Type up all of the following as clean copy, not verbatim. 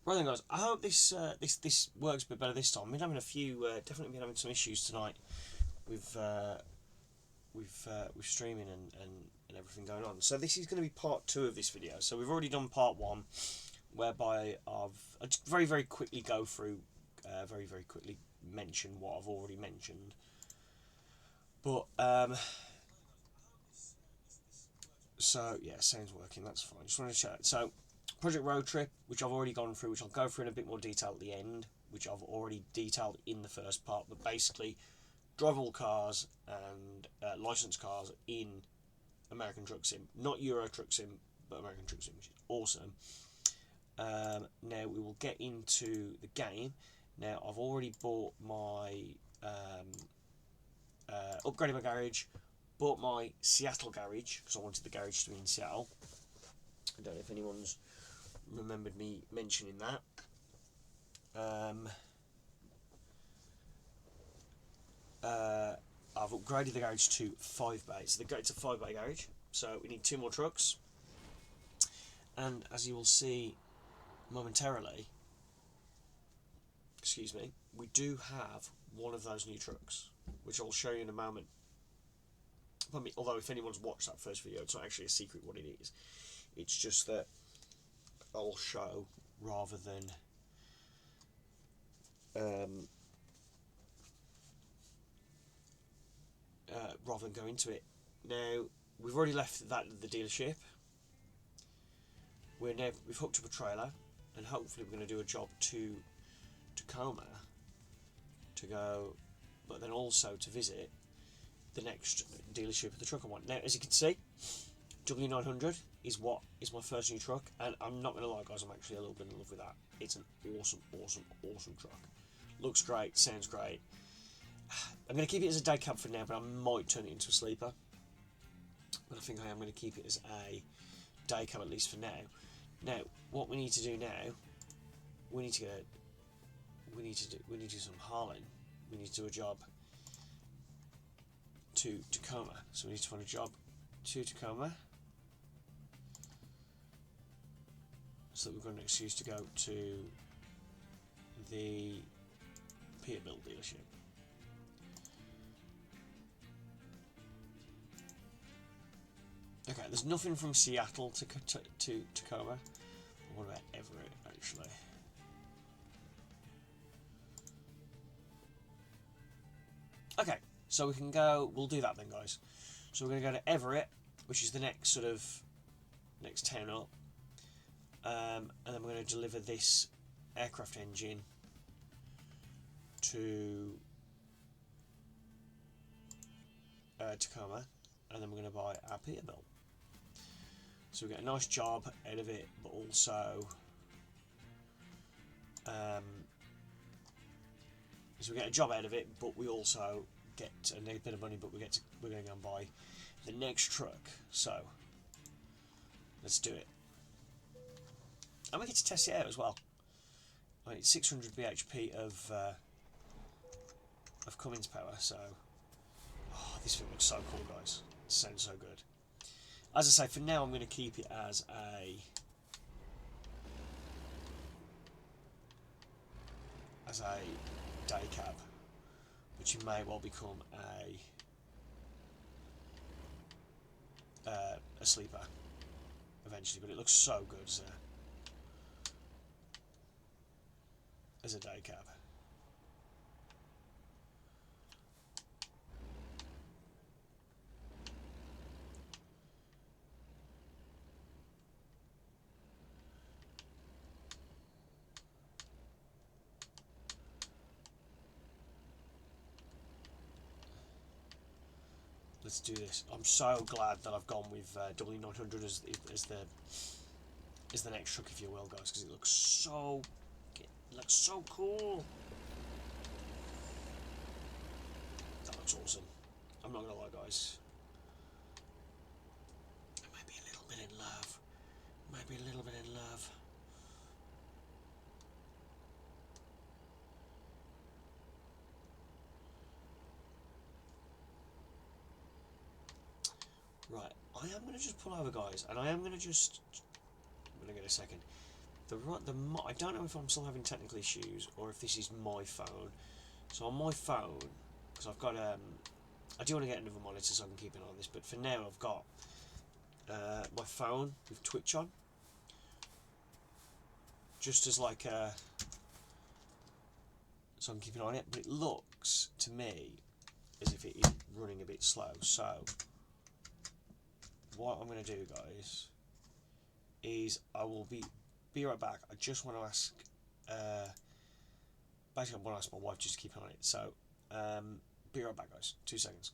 Right then, guys. I hope this works a bit better this time. I've been having a few, definitely been having some issues tonight with with streaming and everything going on. So this is going to be part two of this video. So we've already done part one, whereby I'll just very quickly go through, very quickly mention what I've already mentioned. But so yeah, sound's working. That's fine. Just want to show it. So Project Road Trip, which I've already gone through, which I'll go through in a bit more detail at the end, which I've already detailed in the first part. But basically, drivable cars and licensed cars in American Truck Sim, not Euro Truck Sim, but American Truck Sim, which is awesome. Now we will get into the game. Now I've already bought my upgraded my garage, bought my Seattle garage because I wanted the garage to be in Seattle. I don't know if anyone's remembered me mentioning that. I've upgraded the garage to 5 bay. So it's a 5 bay garage. So we need 2 more trucks. And as you will see momentarily, excuse me, we do have one of those new trucks, which I'll show you in a moment. Although if anyone's watched that first video, it's not actually a secret what it is. It's just that I'll show rather than go into it. Now we've already left the dealership. We've hooked up a trailer, and hopefully we're going to do a job to Tacoma to go, but then also to visit the next dealership of the truck I want. Now, as you can see, W900 is my first new truck, and I'm not going to lie, guys, I'm actually a little bit in love with that. It's an awesome truck. Looks great, sounds great. I'm going to keep it as a day cab for now, but I might turn it into a sleeper. But I think I am going to keep it as a day cab at least for now. Now, what we need to do now, we need to do some hauling. We need to do a job to Tacoma. So we need to find a job to Tacoma, so that we've got an excuse to go to the Peterbilt dealership. Okay, there's nothing from Seattle to Tacoma. What about Everett, actually? Okay, so we can go. We'll do that then, guys. So we're going to go to Everett, which is the next town up, and then we're going to deliver this aircraft engine to Tacoma, and then we're going to buy our Peterbilt. So we get a nice job out of it, but also so we get a job out of it, but we also get a bit of money. But we're going to go and buy the next truck. So let's do it, and we get to test it out as well. I mean, it's 600 bhp of Cummins power. So this thing looks so cool, guys. It sounds so good. As I say, for now I'm going to keep it as a day cab, which may well become a sleeper eventually. But it looks so good as a day cab. Let's do this. I'm so glad that I've gone with W900 as the next truck, if you will, guys, because it looks so cool. That looks awesome. I'm not gonna lie, guys. I might be a little bit in love. Right, I am going to just pull over, guys, and I'm going to get a second. I don't know if I'm still having technical issues or if this is my phone. So on my phone, because I've got I do want to get another monitor so I can keep an eye on this, but for now I've got my phone with Twitch on, just as like so I can keep an eye on it. But it looks to me as if it is running a bit slow. So what I'm going to do, guys, is I will be right back. I just want to ask, basically I want to ask my wife just to keep an eye on it. So be right back, guys. 2 seconds.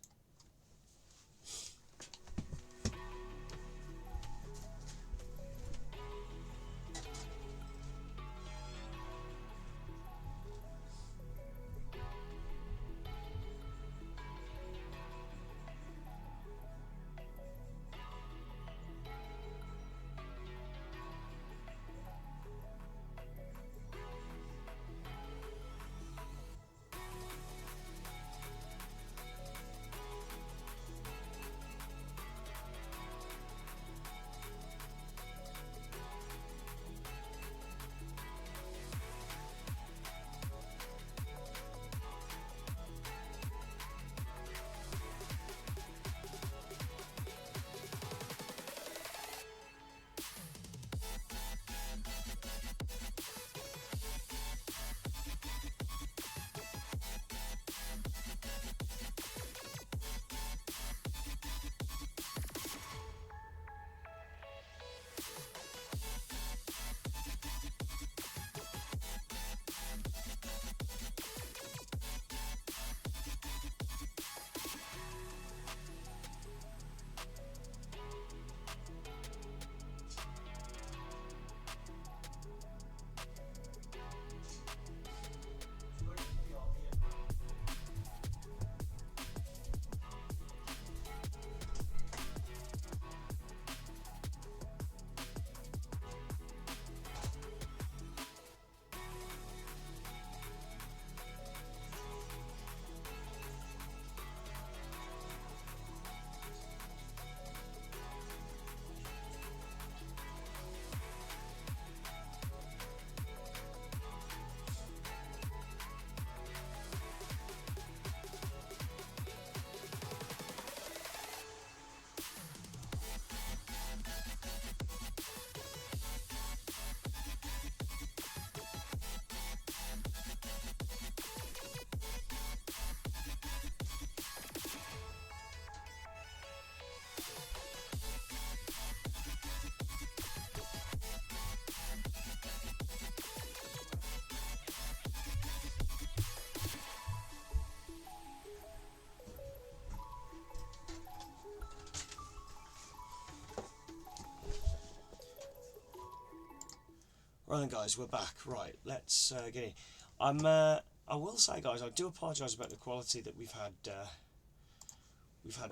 Right then, guys, we're back. Right, let's get in. I will say, guys, I do apologise about the quality that we've had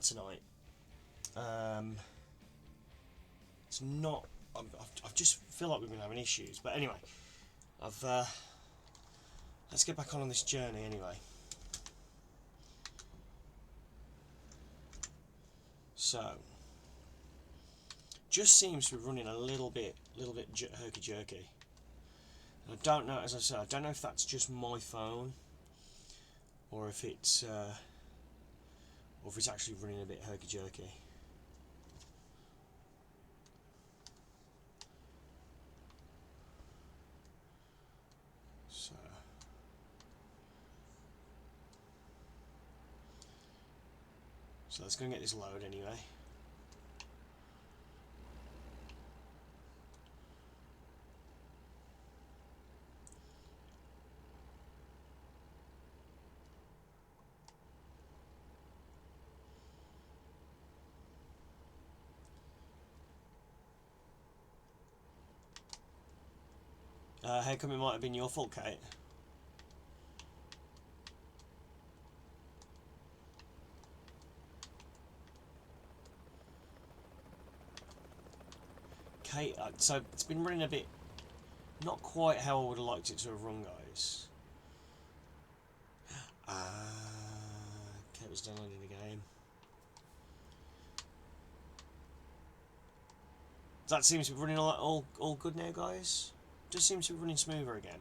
tonight. It's not. I just feel like we've been having issues. But anyway, let's get back on this journey anyway. So, just seems to be running a little bit herky jerky. I don't know, as I said, I don't know if that's just my phone or if it's actually running a bit herky jerky. So let's go and get this load anyway. How come it might have been your fault, Kate? Kate, so it's been running a bit, not quite how I would have liked it to have run, guys. Kate was downloading the game. That seems to be running all good now, guys. does seem to be running smoother again.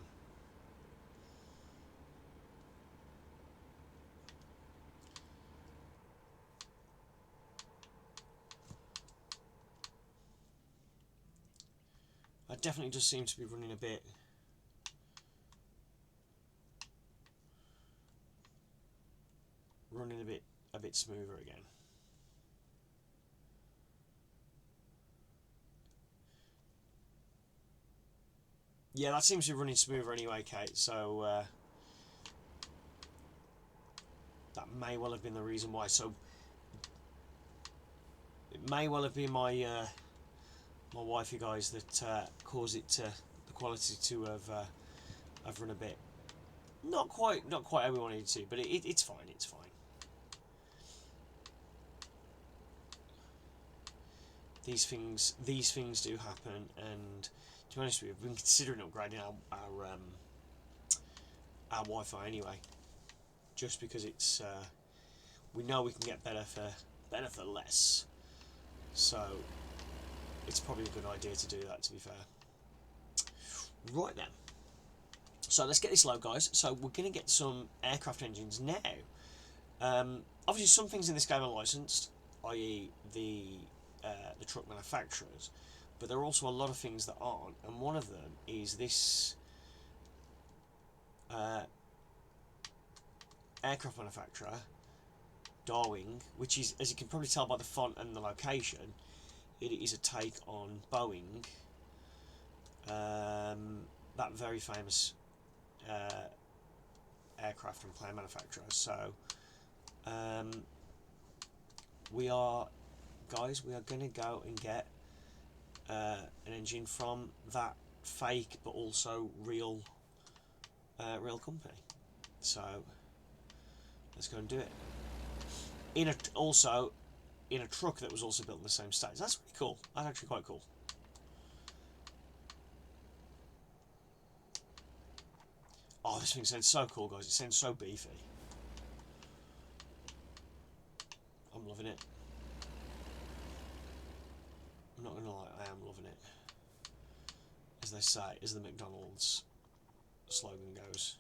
It definitely does seem to be running a bit smoother again. Yeah, that seems to be running smoother anyway, Kate, so that may well have been the reason why. So it may well have been my my wifey, guys, that caused it to the quality to have run a bit not quite how we wanted it to, but it's fine. It's fine. These things do happen, and to be honest with you, we've been considering upgrading our Wi-Fi anyway, just because it's we know we can get better for less, so it's probably a good idea to do that, to be fair. Right then, so let's get this low, guys. So we're going to get some aircraft engines now. Obviously some things in this game are licensed, i.e. the truck manufacturers, but there are also a lot of things that aren't, and one of them is this aircraft manufacturer, Darwin, which is, as you can probably tell by the font and the location, it is a take on Boeing, that very famous aircraft and plane manufacturer. So we are going to go and get an engine from that fake but also real company. So let's go and do it. Also in a truck that was also built in the same stage. That's really cool. That's actually quite cool. Oh, this thing sounds so cool, guys. It sounds so beefy. I'm loving it. I'm not gonna lie, I am loving it. As they say, as the McDonald's slogan goes.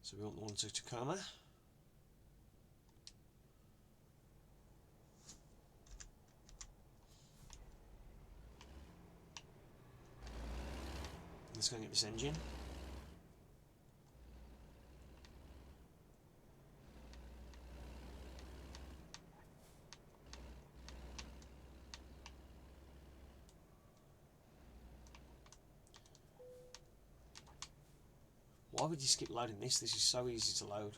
So we want the one to Tacoma. Let's go and get this engine. Why would you skip loading this? This is so easy to load.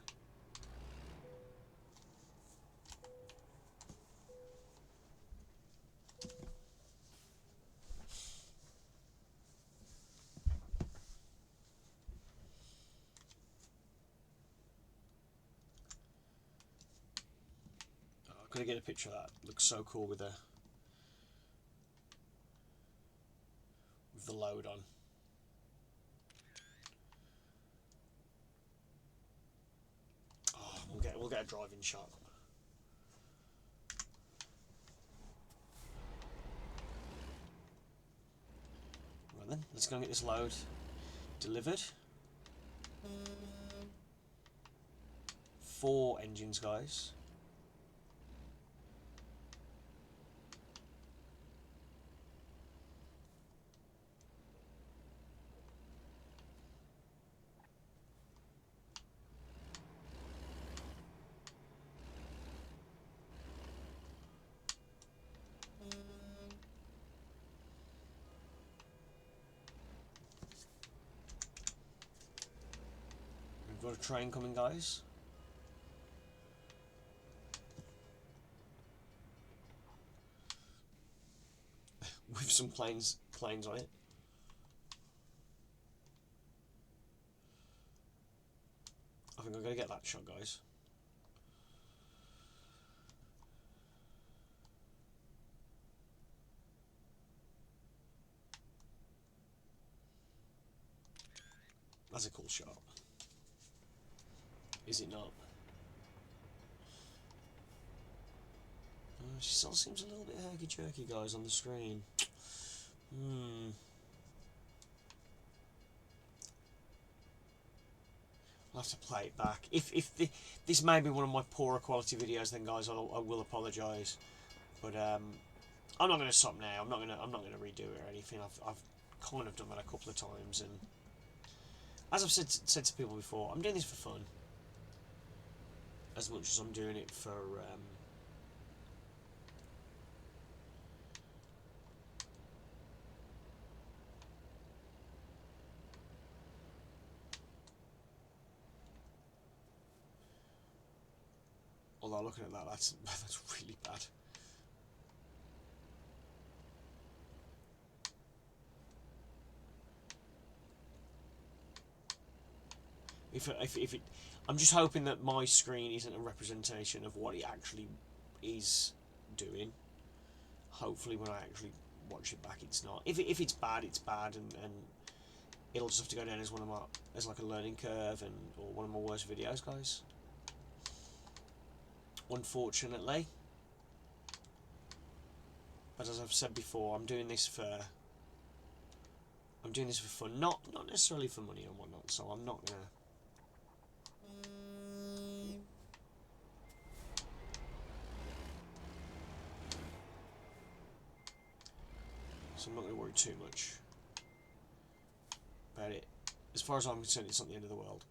Oh, I've got to get a picture of that. It looks so cool with the load on. Oh, we'll get a driving shot. Right then, let's go and get this load delivered. 4 engines, guys. We've got a train coming, guys. With some planes on it. I think I'm going to get that shot, guys. That's a cool shot. Is it not? She still seems a little bit herky-jerky, guys, on the screen. I'll have to play it back. If this may be one of my poorer quality videos, then guys, I will apologise. But I'm not going to stop now. I'm not going to redo it or anything. I've kind of done that a couple of times, and as I've said to people before, I'm doing this for fun as much as I'm doing it for although looking at that, that's really bad. If it, I'm just hoping that my screen isn't a representation of what it actually is doing. Hopefully, when I actually watch it back, it's not. If it's bad, it's bad, and it'll just have to go down as one of my like a learning curve or one of my worst videos, guys. Unfortunately, but as I've said before, I'm doing this for fun, not necessarily for money and whatnot. So I'm not gonna. So I'm not going to worry too much about it. As far as I'm concerned, it's not the end of the world.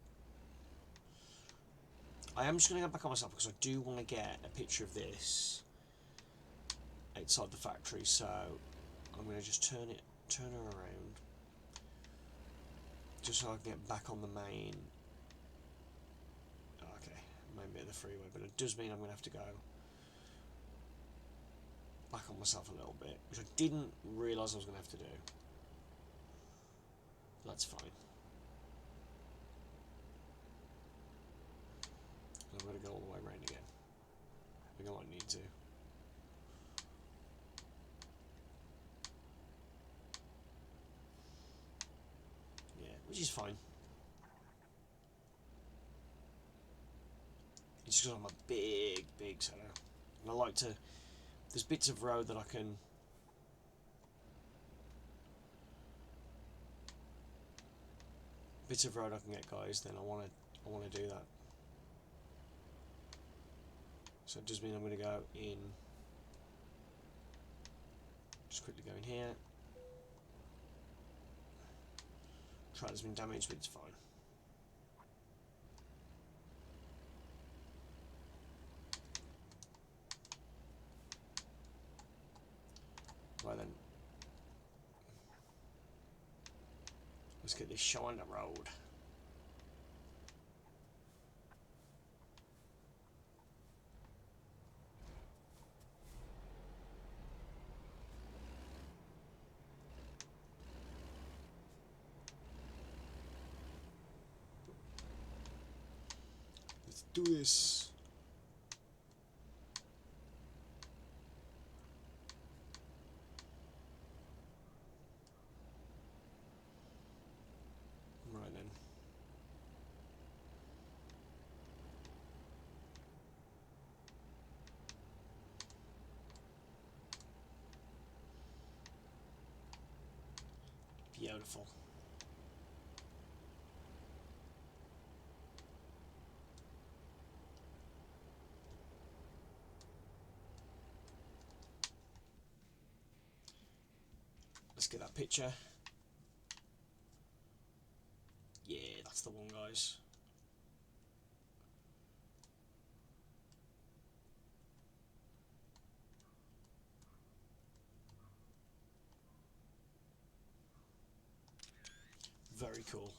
I am just going to go back on myself because I do want to get a picture of this outside the factory. So I'm going to just turn her around, just so I can get back on the main. Okay, main bit of the freeway, but it does mean I'm going to have to go back on myself a little bit, which I didn't realise I was going to have to do. That's fine. I'm going to go all the way around again. I think I might need to. Yeah, which is fine. It's just because I'm a big setter. And I like to... There's bits of road that I can... Bits of road I can get, guys, then I want to do that. So it does mean I'm going to go in... Just quickly go in here. Trailer's been damaged, but it's fine. Right then. Let's get this show on the road. Let's do this. Right then. Beautiful. Let's get that picture. Yeah, that's the one, guys. Very cool.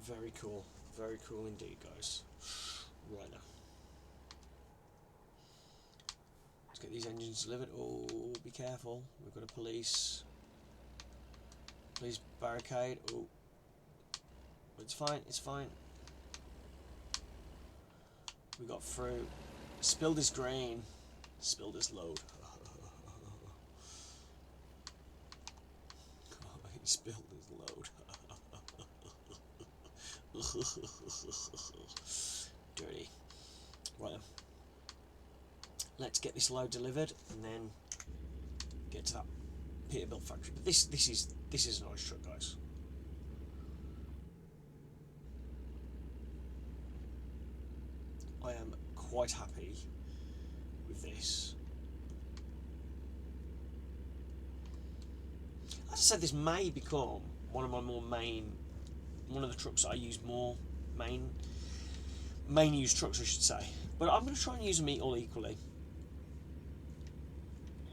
Very cool. Very cool indeed, guys. Right now. Let's get these engines delivered. Oh, be careful. We've got a police barricade. Oh. It's fine, it's fine. We got through. Spilled his grain. Spilled his load. Spill this load. Dirty. Right then. Let's get this load delivered and then get to that Peterbilt factory. But this is a nice truck, guys. I am quite happy with this. As I said, this may become one of the trucks that I use more, main use trucks, I should say. But I'm going to try and use them all equally.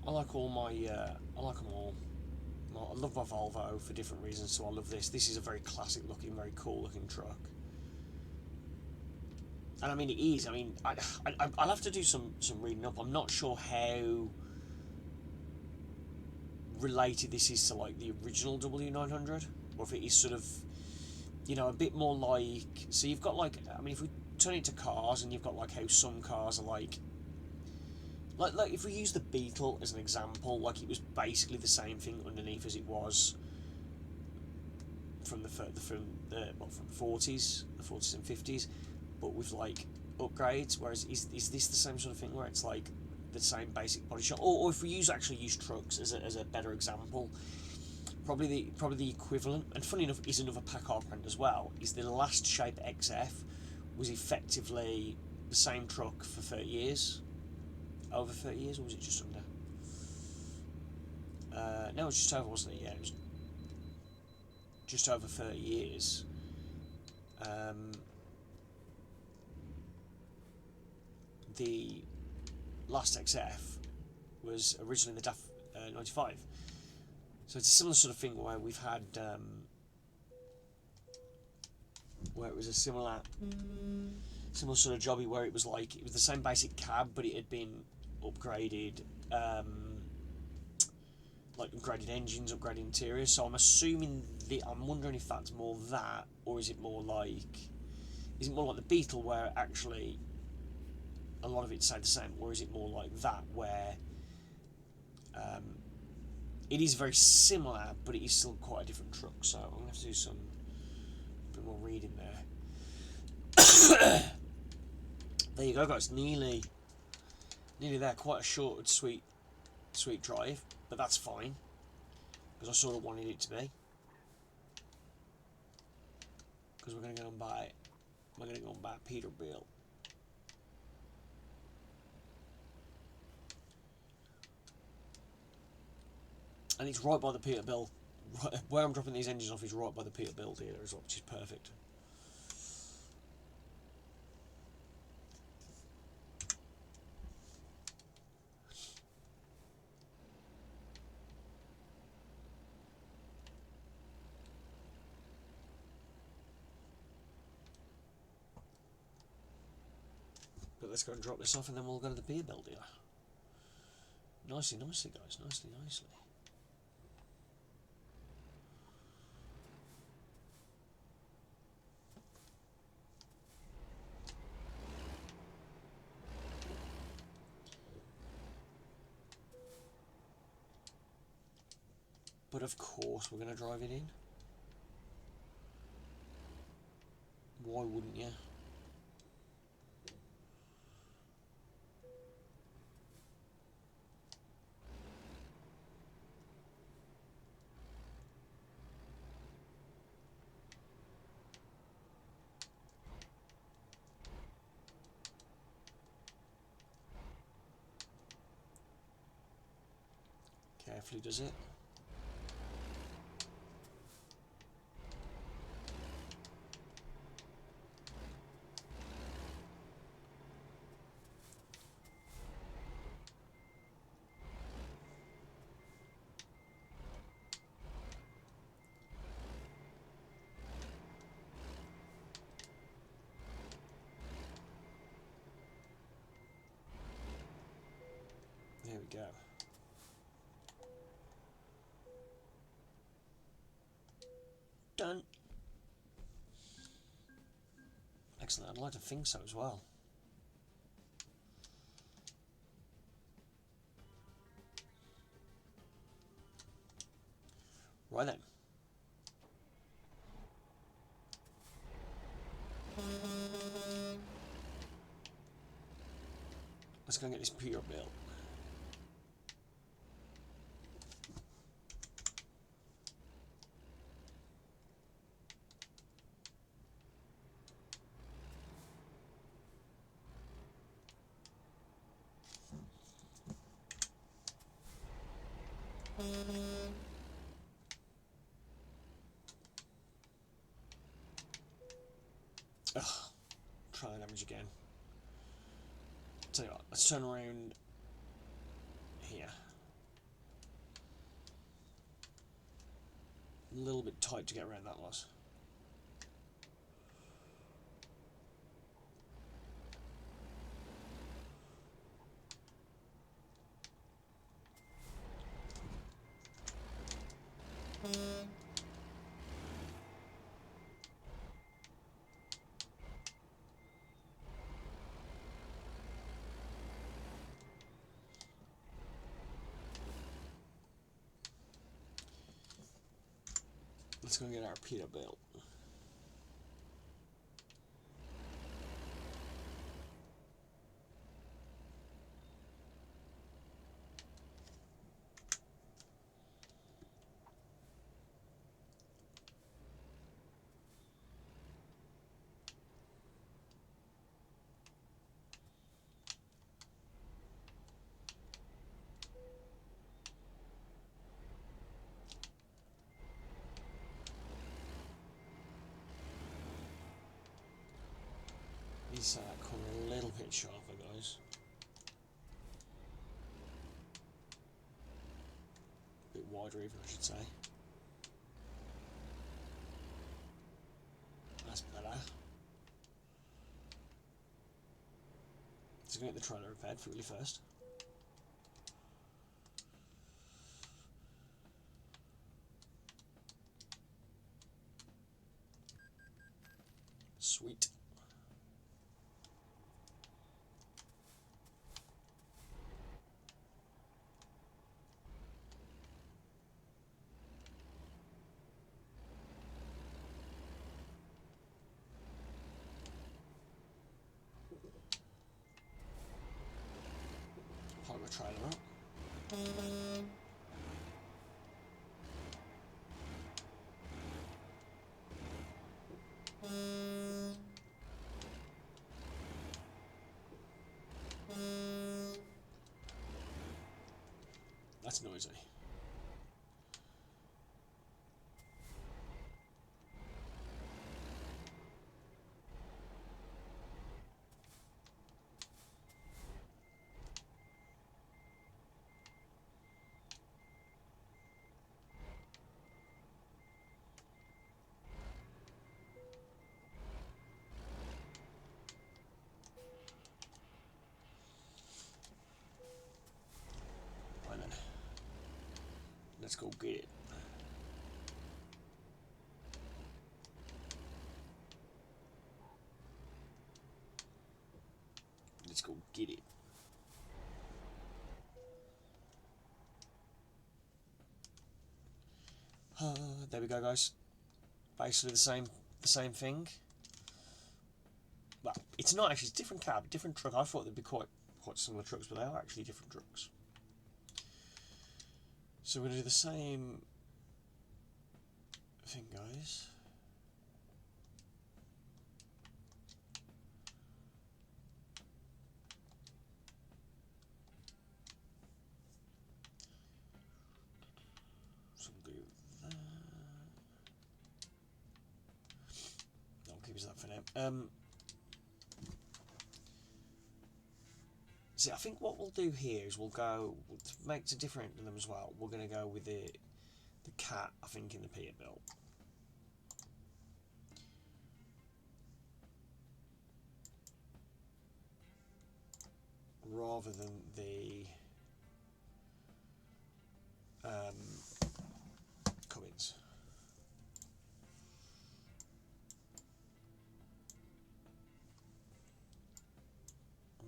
I like them all. I love my Volvo for different reasons, so I love this. This is a very classic looking, very cool looking truck. And I mean, it is. I mean, I'll have to do some reading up. I'm not sure how related this is to like the original W900, or if it is sort of, you know, a bit more like. So you've got like, I mean, if we turn it to cars, and you've got like how some cars are like if we use the Beetle as an example, like it was basically the same thing underneath as it was from the 40s and 50s, but with like upgrades. Whereas is this the same sort of thing where it's like the same basic body shop? Or if we use trucks as a better example, probably the equivalent, and funny enough is another Packard brand as well, is the last Shape XF was effectively the same truck for 30 years. Over 30 years, or was it just under? No, it was just over, wasn't it? Yeah, it was just over 30 years. The last XF was originally the DAF 95. So it's a similar sort of thing where we've had, where it was a similar sort of jobby, where it was the same basic cab, but it had been upgraded, like upgraded engines, upgraded interiors. So I'm assuming I'm wondering if that's more that, or is it more like the Beetle, where actually a lot of it stayed the same, or is it more like that, where it is very similar, but it is still quite a different truck? So I'm gonna have to do a bit more reading there. There you go, guys. Nearly there. Quite a short and sweet drive, but that's fine because I sort of wanted it to be. Because we're gonna go and buy Peterbilt. And it's right by the Peterbilt. Right, where I'm dropping these engines off is right by the Peterbilt dealer as well, which is perfect. But let's go and drop this off, and then we'll go to the Peterbilt dealer. Nicely, guys. Nicely. But of course, we're going to drive it in. Why wouldn't you? Carefully does it. There we go. Done. Excellent. I'd like to think so as well. Right then. Let's go and get this pier built. Ugh, try the damage again. Tell you what, let's turn around here. A little bit tight to get around that was. Let's go get our pita built. Needs to come a little bit sharper, guys. A bit wider even, I should say. That's better. Let's go get the trailer repaired really first. Sweet. Park the trailer up. That's noisy. Right then. Let's go get it. Let's go get it. There we go, guys. Basically the same thing. Well, it's not actually. It's a different cab, different truck. I thought they'd be quite similar trucks, but they are actually different trucks. So we're going to do the same thing, guys. So we'll do that. I'll keep us that for now. See, I think what we'll do here is we'll go to make it different to them as well. We're going to go with the cat, I think, in the Peterbilt. Rather than the Cummins.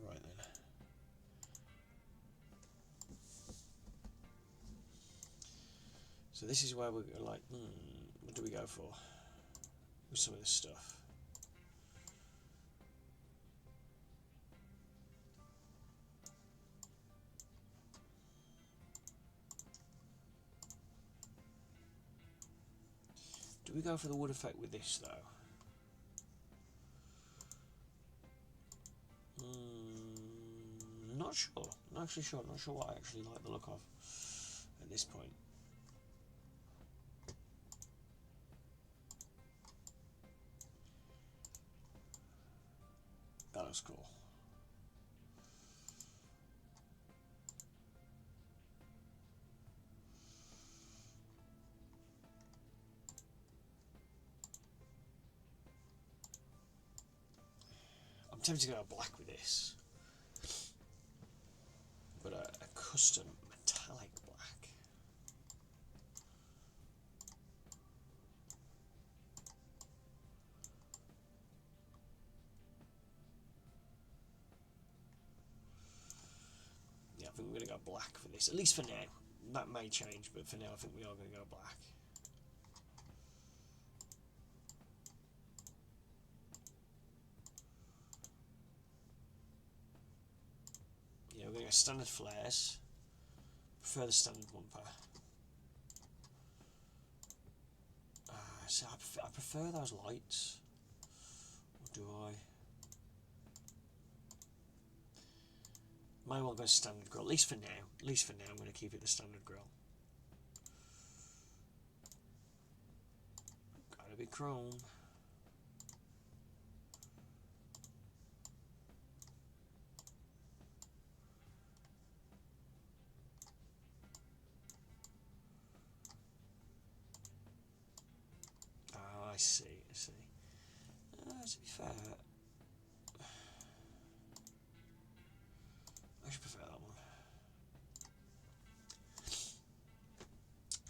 Right then. So this is where we're like, what do we go for with some of this stuff? Do we go for the wood effect with this though? Not sure. Not actually sure. Not sure what I actually like the look of at this point. That looks cool. I'm tempted to go black with this, but a custom metallic black. Yeah, I think we're going to go black for this, at least for now. That may change, but for now I think we are going to go black. Yeah, we're going to go standard flares. Prefer the standard bumper. So I prefer those lights. Or do I? May well go standard grille, at least for now. At least for now, I'm going to keep it the standard grille. Gotta be chrome. Oh, I see, I see. To be fair, I should prefer that one.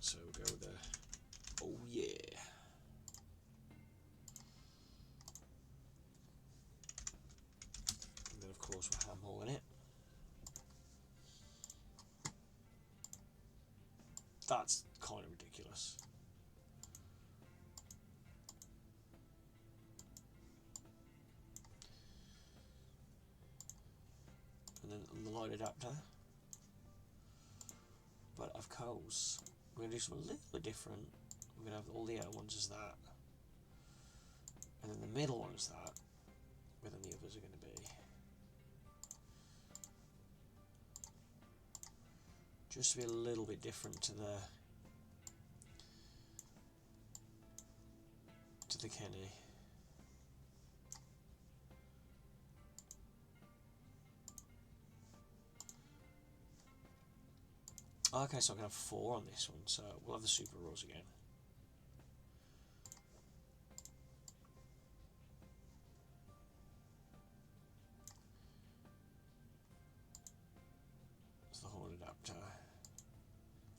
So we'll go with the, oh yeah. And then of course we're handballing it. That's kind of ridiculous. And then on the light adapter. But of course, we're going to do something a little bit different. We're going to have all the outer ones as that. And then the middle one is that. But then the others are going to be. Just to be a little bit different to the Kenny. Okay, so I'm going to have 4 on this one, so we'll have the super raws again. It's the horn adapter.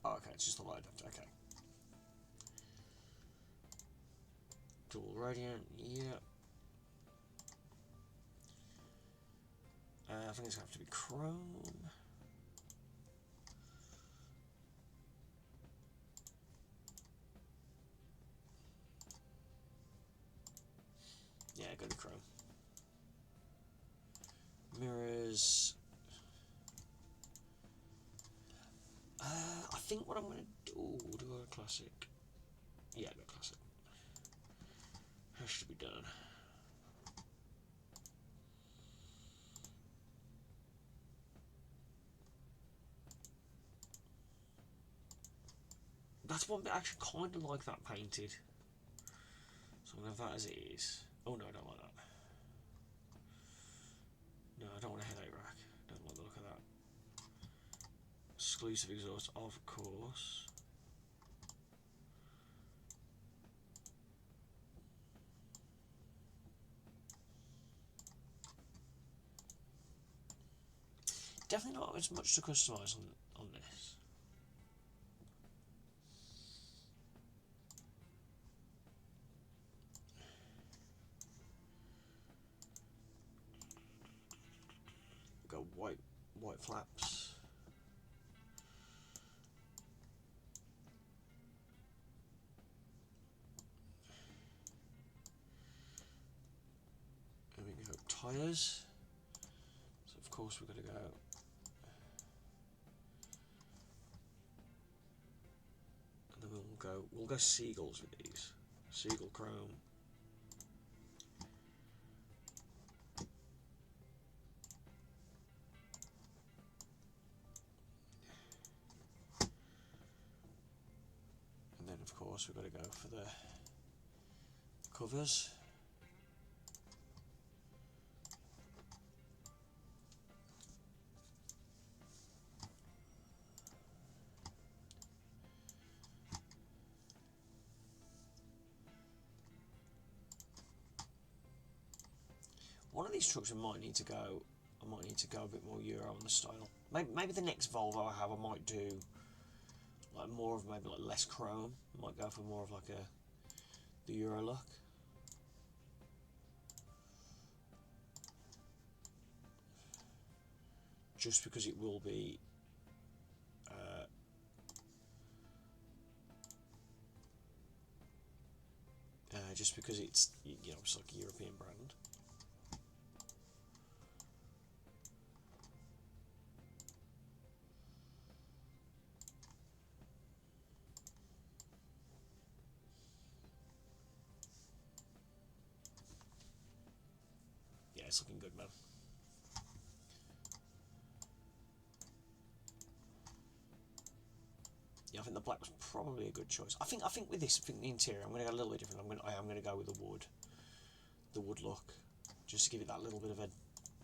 Oh, okay, it's just the light adapter, okay. Dual radiant, yeah. I think it's going to have to be chrome. Yeah, go to chrome. Mirrors. I think what I'm going to do a classic. Yeah, go classic. Has to be done. That's one bit I actually kind of like that painted. So I'm going to have that as it is. Oh no, I don't like that. No, I don't want a headache rack. Don't like the look of that. Exclusive exhaust, of course. Definitely not as much to customise on this. Go white flaps. And we can go tyres. So of course we're going to go. And then we'll go seagulls with these. Seagull chrome. And then of course we've got to go for the covers. One of these trucks I might need to go a bit more Euro on the style. Maybe the next Volvo I have, I might do like more of maybe like less chrome. I might go for more of like the Euro look. Just because it will be just because it's, you know, it's like a European brand. Yeah, it's looking good, man. Yeah, I think the black was probably a good choice. I think with this, I think the interior, I'm going to go a little bit different. I am going to go with the wood look, just to give it that little bit of a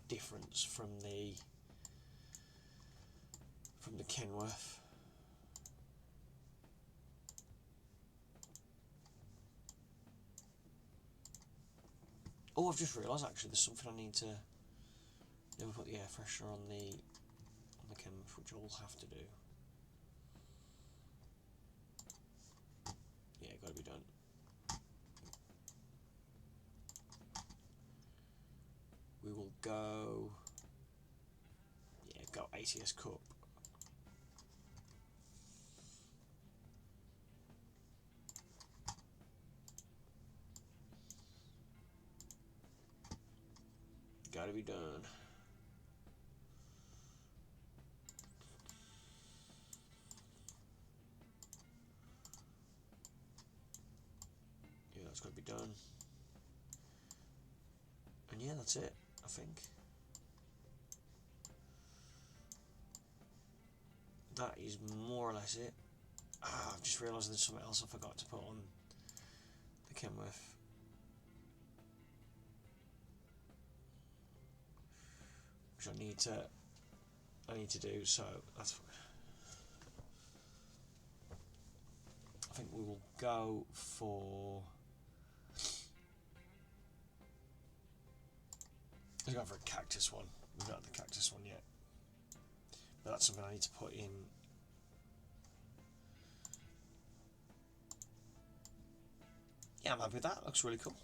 difference from the Kenworth. Oh, I've just realised actually there's something I need to never put the air freshener on the Kenworth, which I'll have to do. Yeah, got to be done. We will go. Yeah, go ATS Cup. Got to be done. Yeah, that's got to be done. And yeah, that's it, I think. That is more or less it. I've just realised there's something else I forgot to put on the Kenworth. Which I need to do, so that's fine. I think we will go for. Let's go for a cactus one. We've not had the cactus one yet, but that's something I need to put in. Yeah, I'm happy with that. Looks really cool.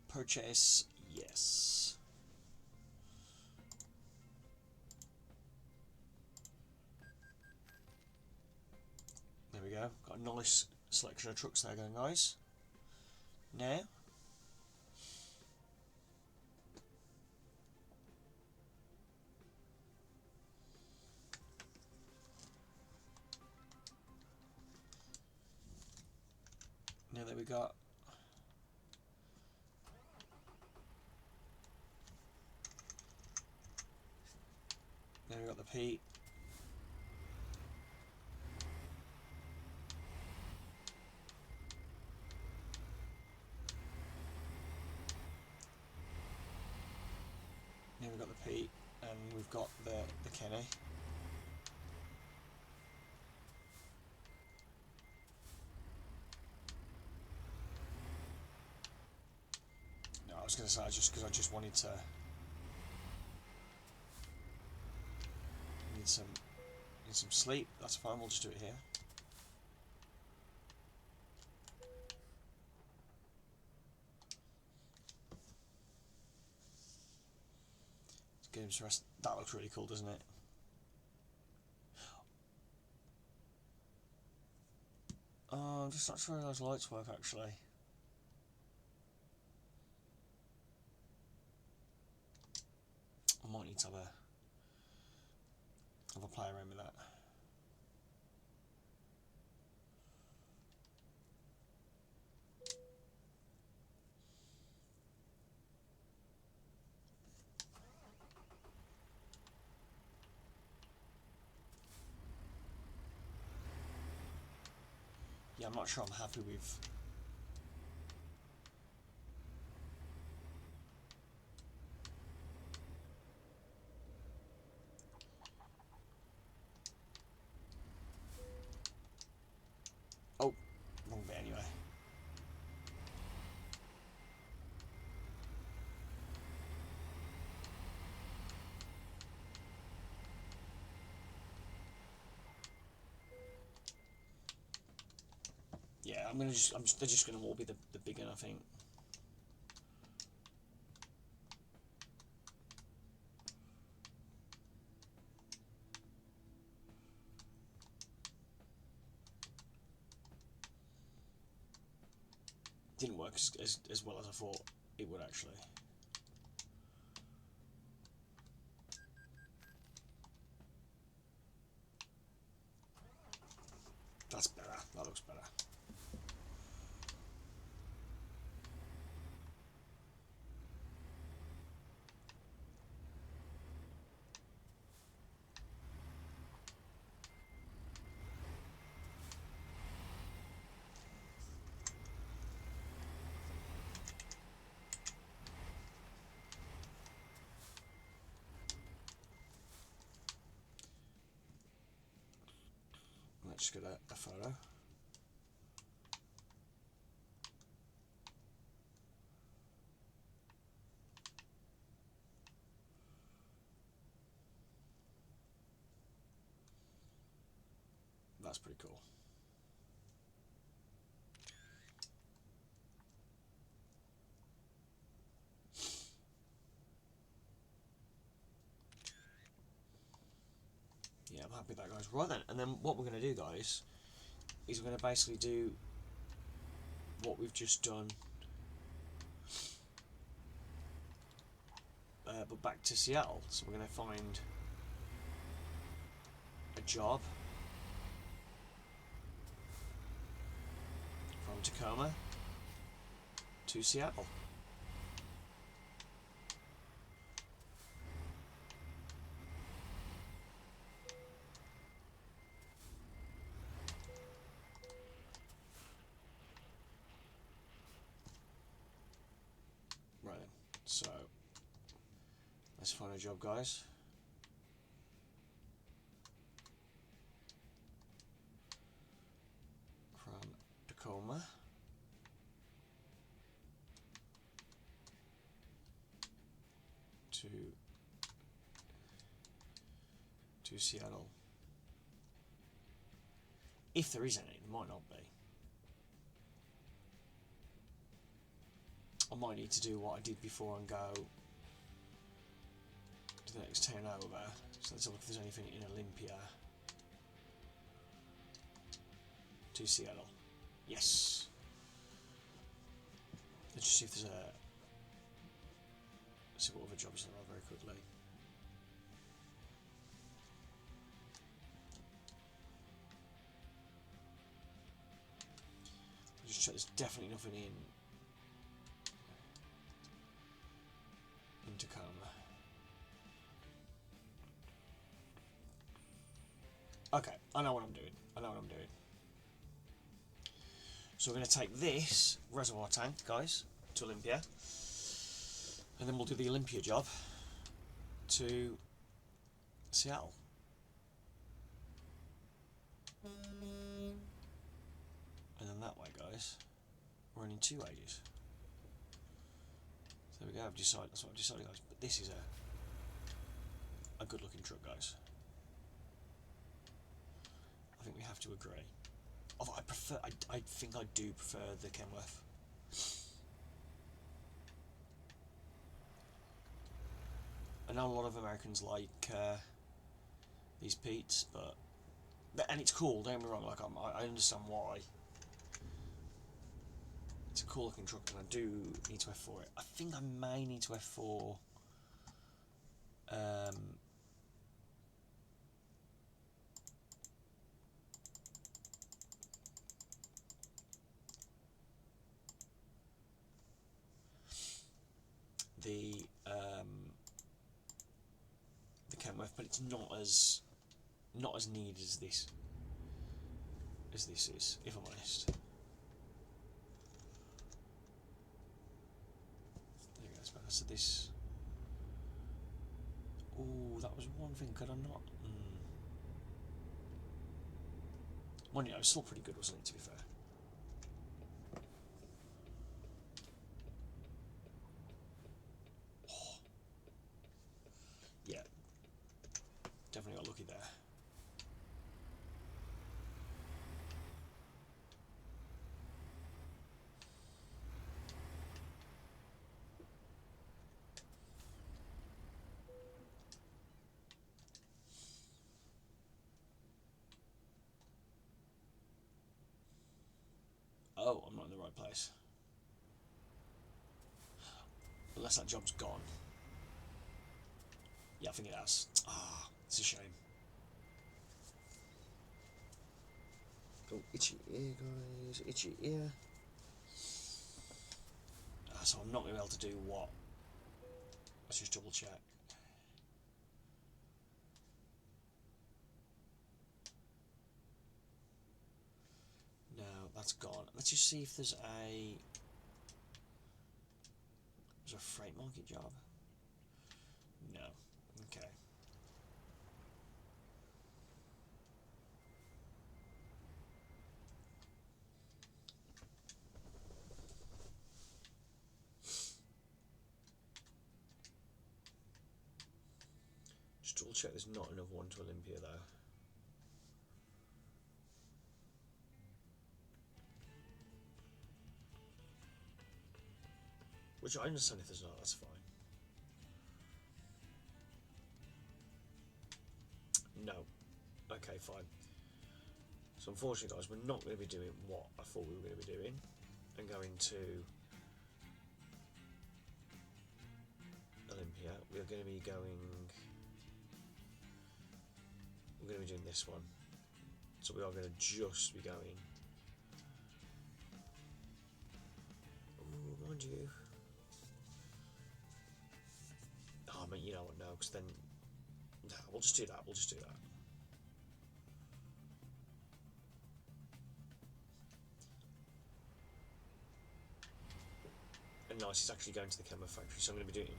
Purchase, yes. There we go. Got a nice selection of trucks there going, guys. Now, that we got the Pete. Now we've got the Pete, and we've got the Kenny. No, I was going to say just because I just wanted to need some sleep. That's fine. We'll just do it here. Let's give him some rest. That looks really cool, doesn't it? Oh, I'm just not sure how those lights work actually. I might need to have a play around with that. I'm not sure I'm happy with. Oh, wrong bit anyway. Yeah, they're just gonna all be the big one, I think. Didn't work as well as I thought it would actually. That's better. That looks better. Let's get a photo. That's pretty cool. Yeah, I'm happy with that, guys. Right then, and then what we're going to do, guys, is we're going to basically do what we've just done, but back to Seattle. So we're going to find a job from Tacoma to Seattle. Right then, so let's find a job, guys. From Tacoma to Seattle. If there is any, there might not be. I might need to do what I did before and go to the next town over. So let's have a look if there's anything in Olympia to Seattle. Yes. Let's just see if there's a. Let's see what other jobs there are very quickly. Just check. There's definitely nothing in Tacoma. Okay, I know what I'm doing. So we're going to take this reservoir tank, guys, to Olympia, and then we'll do the Olympia job to Seattle. And then that way, guys, we're running 2 ages. So there we go. That's what I've decided, guys. But this is a good looking truck, guys. I think we have to agree. Although I think I do prefer the Kenworth. I know a lot of Americans like these Pete's, and it's cool. Don't get me wrong. Like I understand why. It's a cool looking truck, and I do need to F4 it. I think I may need to F4. The Kenworth, but it's not as needed as this. as this is, if I'm honest. There you go, let's back us to this. Oh, that was one thing, could I not? Well, you know, it was still pretty good, wasn't it, to be fair? Oh. Yeah. Definitely got lucky there. Oh, I'm not in the right place. Unless that job's gone. Yeah, I think it has. Ah, it's a shame. Oh, itchy ear, guys. Itchy ear. So I'm not going to be able to do what? Let's just double check. No, that's gone. Let's just see if there's a freight market job. No. Okay. Just double check there's not another one to Olympia though. Which I understand if there's not, that's fine. No. Okay, fine. So unfortunately guys, we're not going to be doing what I thought we were going to be doing and going to Olympia. We're going to be doing this one. So we are going to just be going. Ooh, mind you. Oh, I mean, you know what, no, because then... No, we'll just do that, And nice, it's actually going to the camera factory, so I'm going to be doing...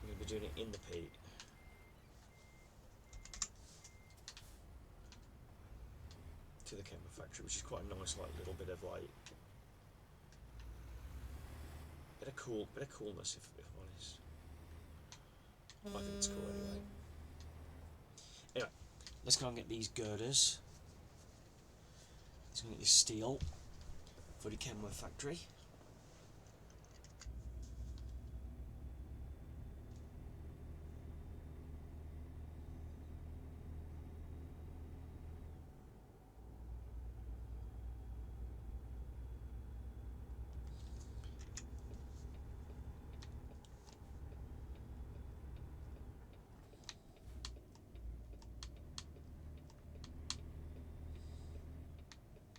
I'm going to be doing it in the peat. To the camera factory, which is quite a nice, like, little bit of, like... Bit of coolness, if I'm honest. I think it's cool anyway. Anyway, let's go and get these girders. Let's go and get this steel for the Kenworth factory.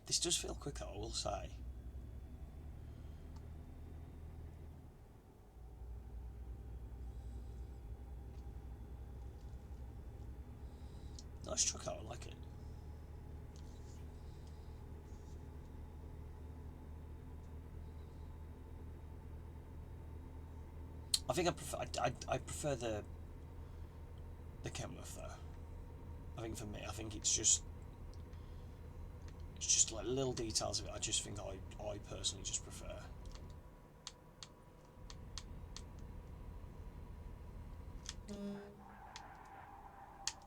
This does feel quicker, I will say. Nice truck out, I like it. I think I prefer the Kenworth though. I think for me, I think it's just like little details of it. I just think I personally just prefer.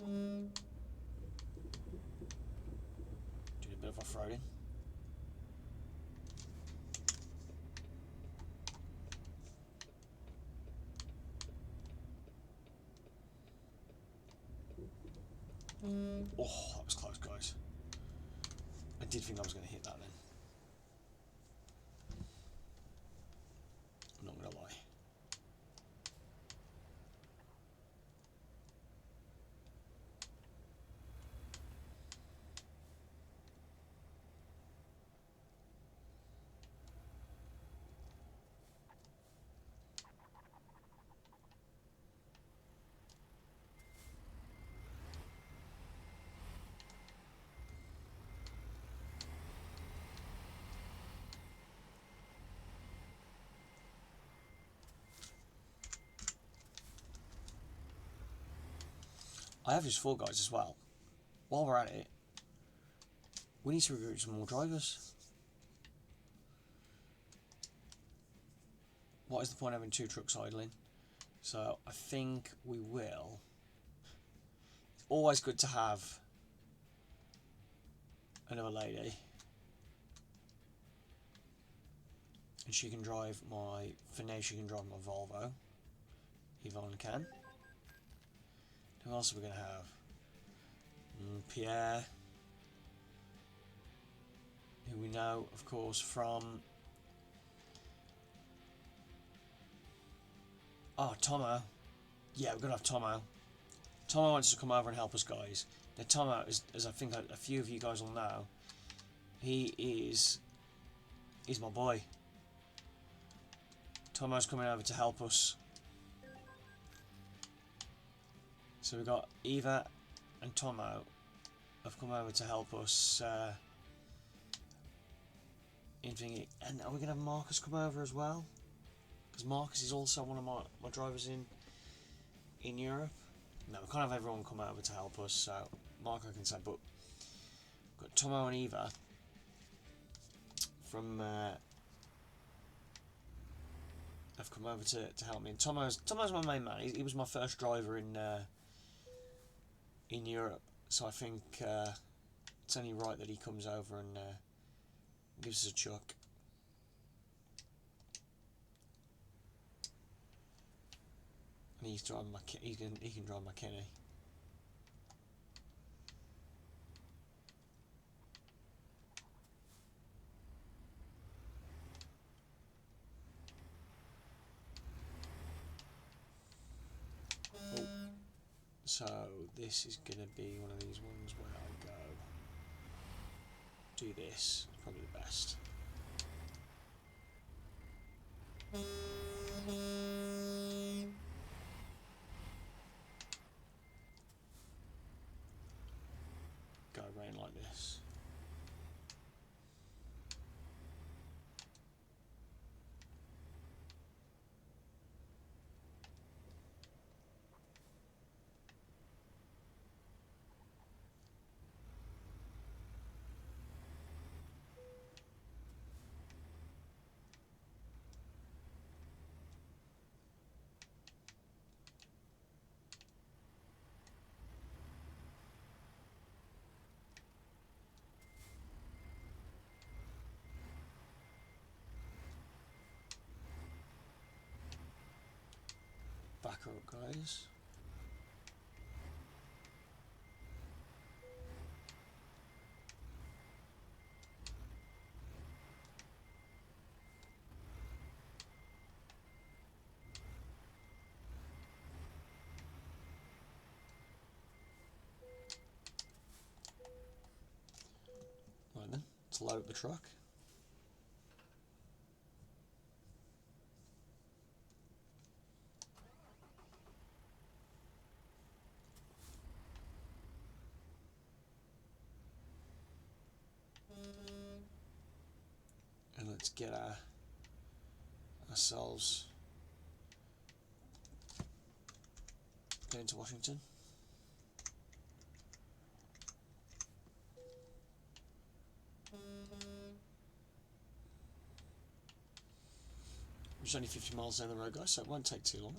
Doing a bit of off-roading. Oh, that was close, guys. I did think I was going to hit that then. I'm not going to lie. I have just 4 guys as well. While we're at it, we need to recruit some more drivers. What is the point of having 2 trucks idling? So I think we will. It's always good to have another lady. And she can drive my, for now she can drive my Volvo. Yvonne can. Who else are we going to have? Pierre. Who we know, of course, from... Oh, Tomo. Yeah, we're going to have Tomo. Tomo wants to come over and help us, guys. Now, Tomo, as I think a few of you guys will know, he's my boy. Tomo's coming over to help us. So we've got Eva and Tomo have come over to help us in thingy. And are we going to have Marcus come over as well? Because Marcus is also one of my drivers in Europe. No, we can't have everyone come over to help us, so Marco can say, but we've got Tomo and Eva from have come over to help me. And Tomo's my main man. He was my first driver in Europe, so I think it's only right that he comes over and gives us a chuck. And he can drive my Kenny. Oh. So this is gonna be one of these ones where I go do this. Probably the best. Go around like this. Back her up, guys. Right then, let's load up the truck. And let's get ourselves going to Washington. It's only 50 miles down the road, guys, so it won't take too long.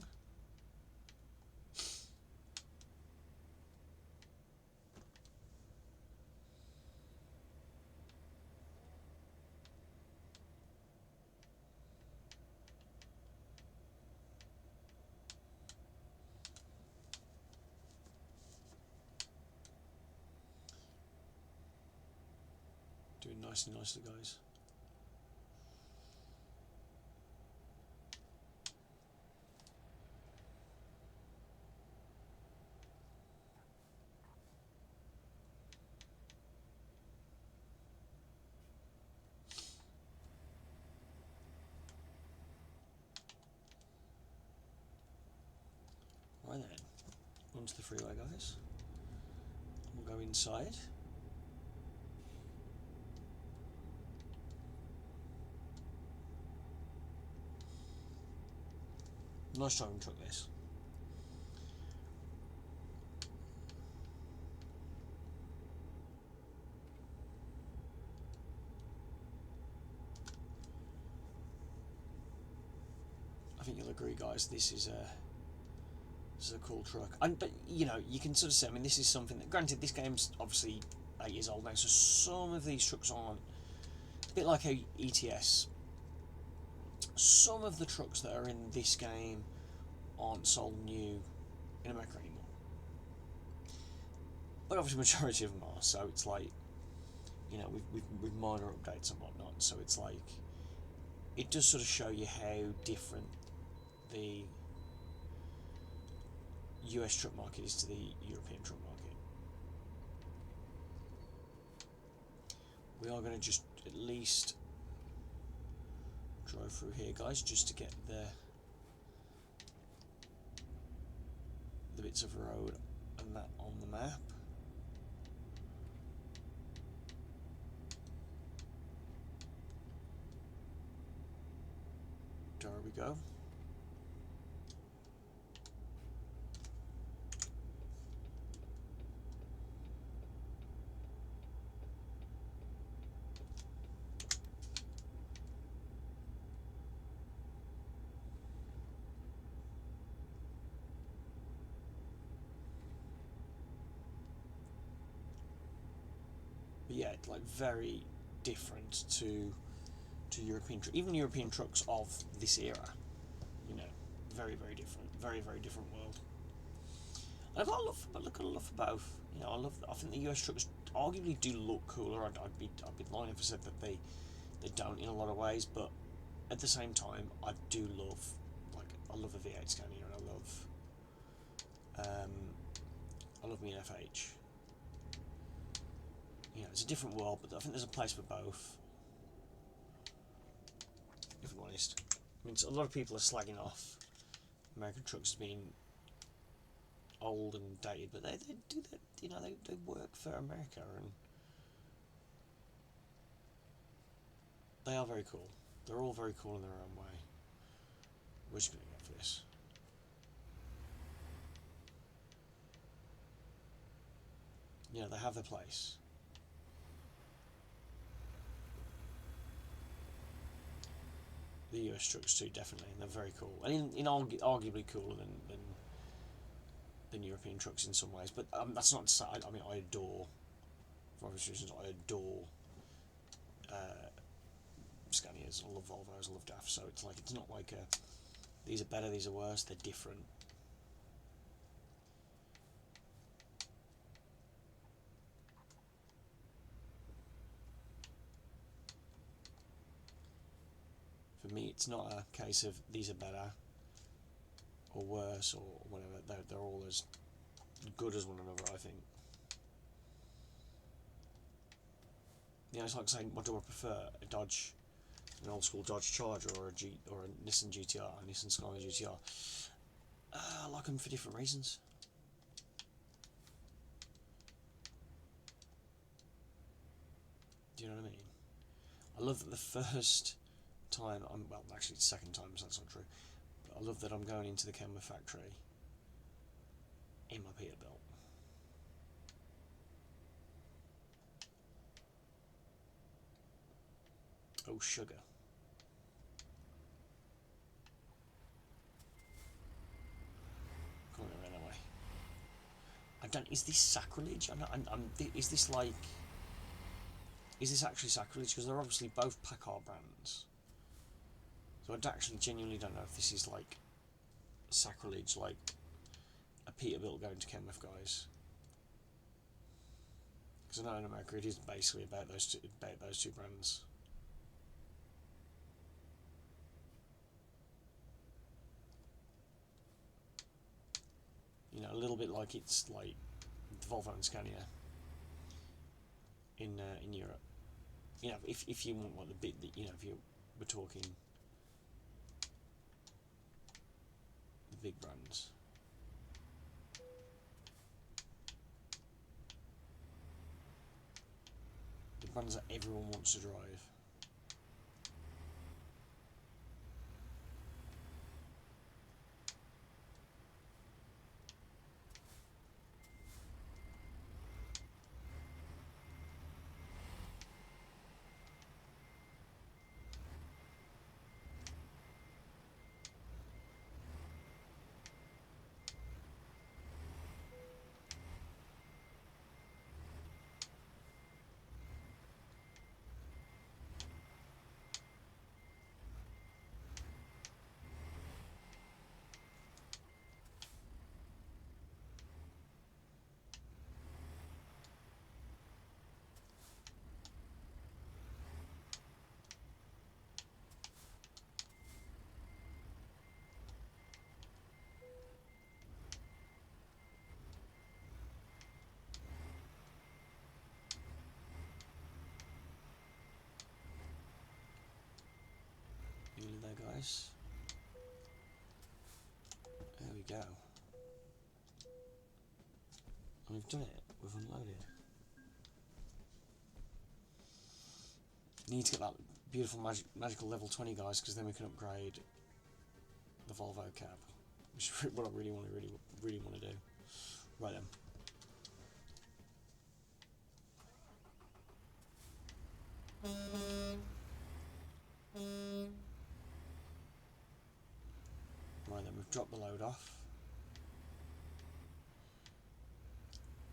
Doing nice and nicely, guys. Right then, onto the freeway, guys. We'll go inside. Nice driving truck, this. I think you'll agree, guys. This is a cool truck, but you know, you can sort of say, I mean, this is something that, granted, this game's obviously 8 years old now, so some of these trucks aren't, a bit like ETS. Some of the trucks that are in this game aren't sold new in America anymore, but obviously majority of them are. So it's like, you know, with minor updates and whatnot. So it's like, it does sort of show you how different the US truck market is to the European truck market. We are going to just at least drive through here, guys, just to get the bits of road and that on the map. There we go. But yeah, like very different to European, even European trucks of this era. You know, very different, very different world. And I look at both. You know, I think the US trucks arguably do look cooler. I'd be lying if I said that they don't in a lot of ways, but at the same time, I do love, like, I love the V8 Scania, and I love me an FH. You know, it's a different world, but I think there's a place for both, if I'm honest. I mean, a lot of people are slagging off American trucks as being old and dated, but they do that. You know, they work for America, and they are very cool. They're all very cool in their own way. We're just going to go for this. You know, they have their place. The US trucks too, definitely, and they're very cool, and arguably cooler than European trucks in some ways. But that's not to say, I mean, I adore, for obvious reasons, I adore Scanias. I love Volvos, I love DAF. So it's like, it's not like these are better, these are worse. They're different. For me, it's not a case of these are better or worse or whatever. They're all as good as one another, I think. You know, it's like saying, what do I prefer? A Dodge, an old school Dodge Charger, or a Nissan GTR, a Nissan Scania GTR. I like them for different reasons. Do you know what I mean? I love that the first time well, actually it's the second time, so that's not true, but I love that I'm going into the Kenworth factory in my Peterbilt. Oh, sugar. Come on, run away. I don't. Is this sacrilege? Is this like? Is this actually sacrilege? Because they're obviously both Packard brands. So I actually genuinely don't know if this is like sacrilege, like a Peterbilt going to Kenworth, guys. Because I know in America it is basically about those two brands. You know, a little bit like it's like the Volvo and Scania in Europe. You know, if you want the bit that, you know, if you were talking the big brands. The brands that everyone wants to drive. guys. There we go. And we've done it. We've unloaded. Need to get that beautiful magical level 20, guys, because then we can upgrade the Volvo cab, which is what I really want to do. Right then. Right then, we've dropped the load off.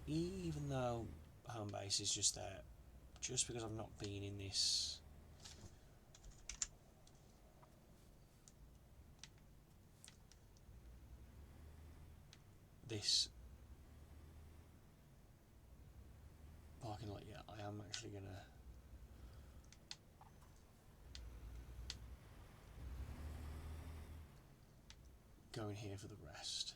Even though home base is just there, just because I've not been in this parking lot yet, I am actually gonna go in here for the rest.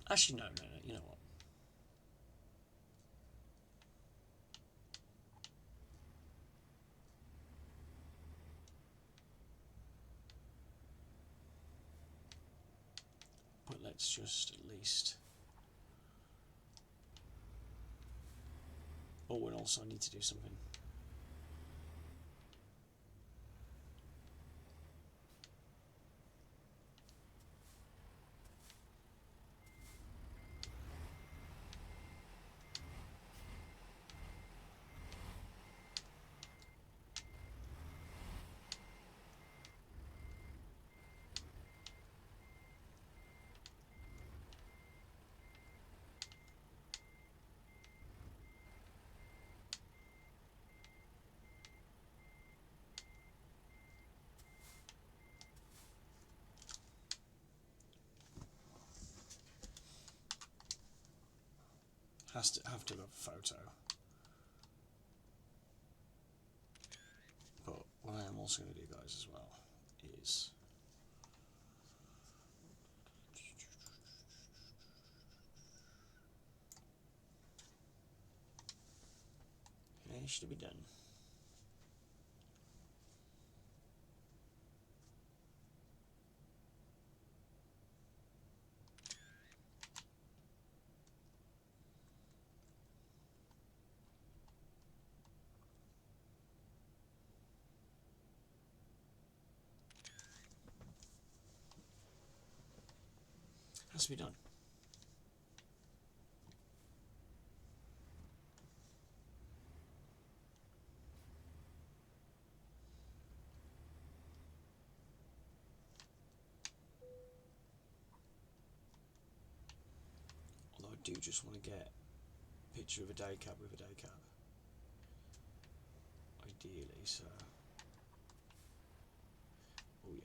Actually, no, you know what? But let's just at least... Oh, and also I need to do something. Have to have a photo. But what I am also going to do, guys, as well, is it should be done. Has to be done. Although I do just want to get a picture of a day cab with a day cab. Ideally, so... Oh yeah.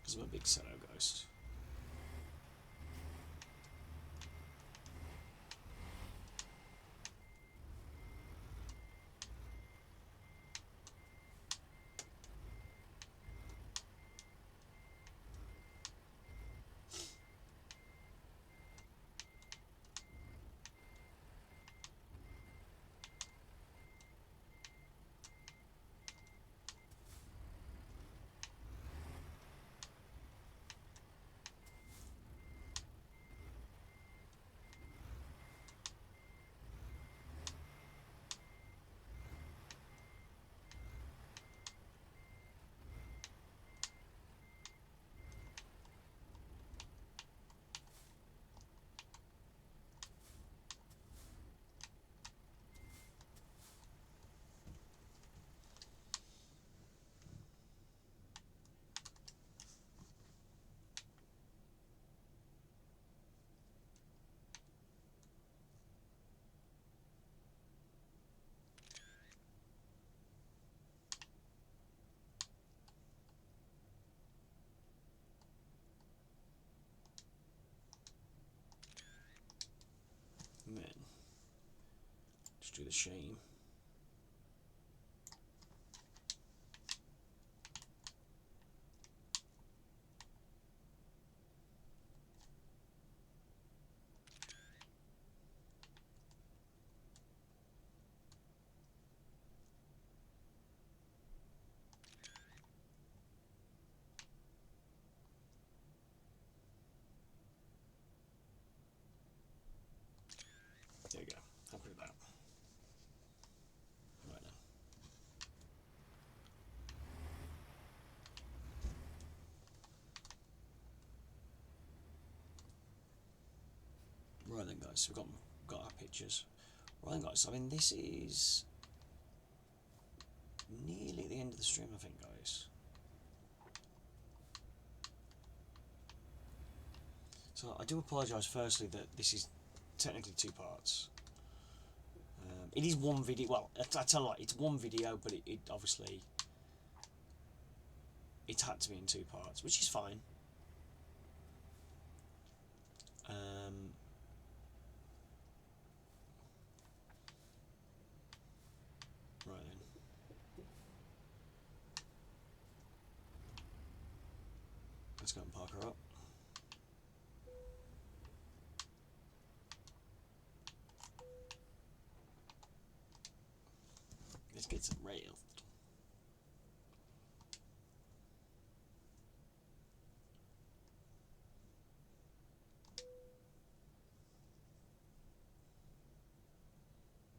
Because I'm a big Seto ghost. a shame. There you go. Happy with that. Right then. Right then, guys. So we've got our pictures. Right then, guys. I mean, this is nearly the end of the stream, I think, guys. So I do apologise firstly that this is technically 2 parts. It is one video. Well, I tell you what, it's one video, but it obviously it had to be in 2 parts, which is fine. Right then. Let's go and park her up. Let's get some rails.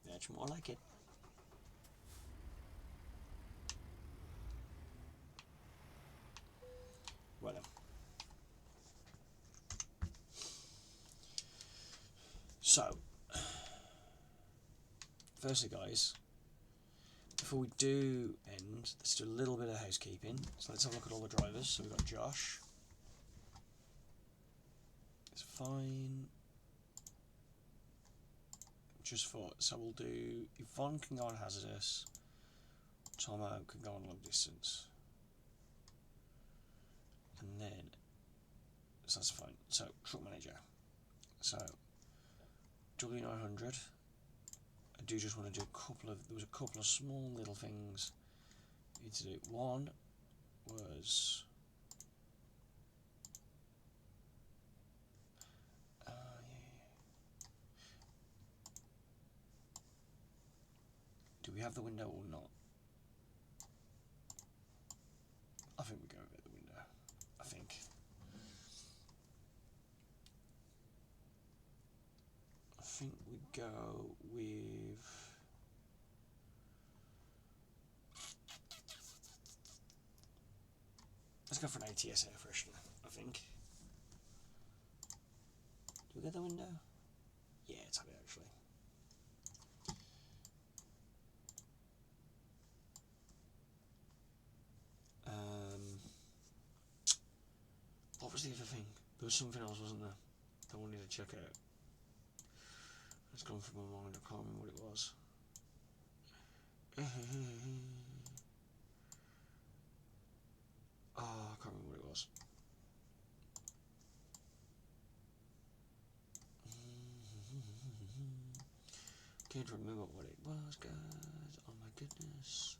That's more like it. Right then. So, firstly, guys, before we do end, let's do a little bit of housekeeping. So let's have a look at all the drivers. So we've got Josh. It's fine. Just for, so we'll do, Yvonne can go on hazardous, Tomo can go on long distance. And then, so that's fine. So, truck manager. So, W900. I do just want to do a couple of, there was a couple of small little things I need to do. One was, do we have the window or not? I think we go with the window. I think. I think we go with. Let's go for an ATS air freshener, I think. Do we get the window? Yeah, it's happy actually. What was the other thing? There was something else, wasn't there? That I wanted to check out. It's gone from my mind, I can't remember what it was. Oh, I can't remember what it was. Can't remember what it was, guys. Oh my goodness.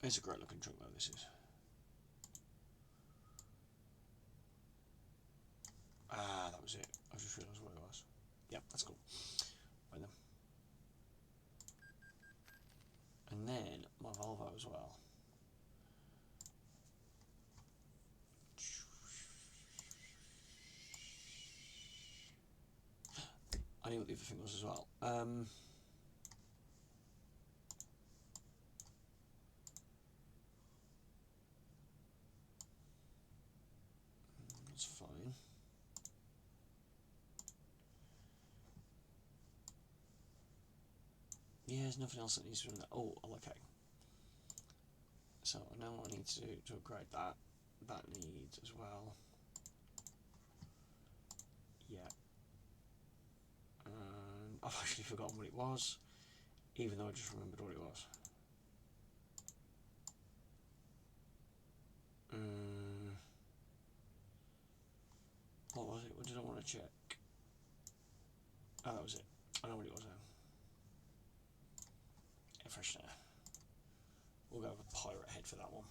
It's a great looking truck though, this is. Ah, that was it. I just realised what it was. Yep, that's cool. Right then. And then my Volvo as well. I knew what the other thing was as well. That's fine. Yeah, there's nothing else that needs to be done. Oh, okay. So I know what I need to do to upgrade that. That needs as well. Yeah. And forgotten what it was, even though I just remembered what it was. What was it? What did I want to check? Oh, that was it. I know what it was now. Air freshener. We'll go with a pirate head for that one.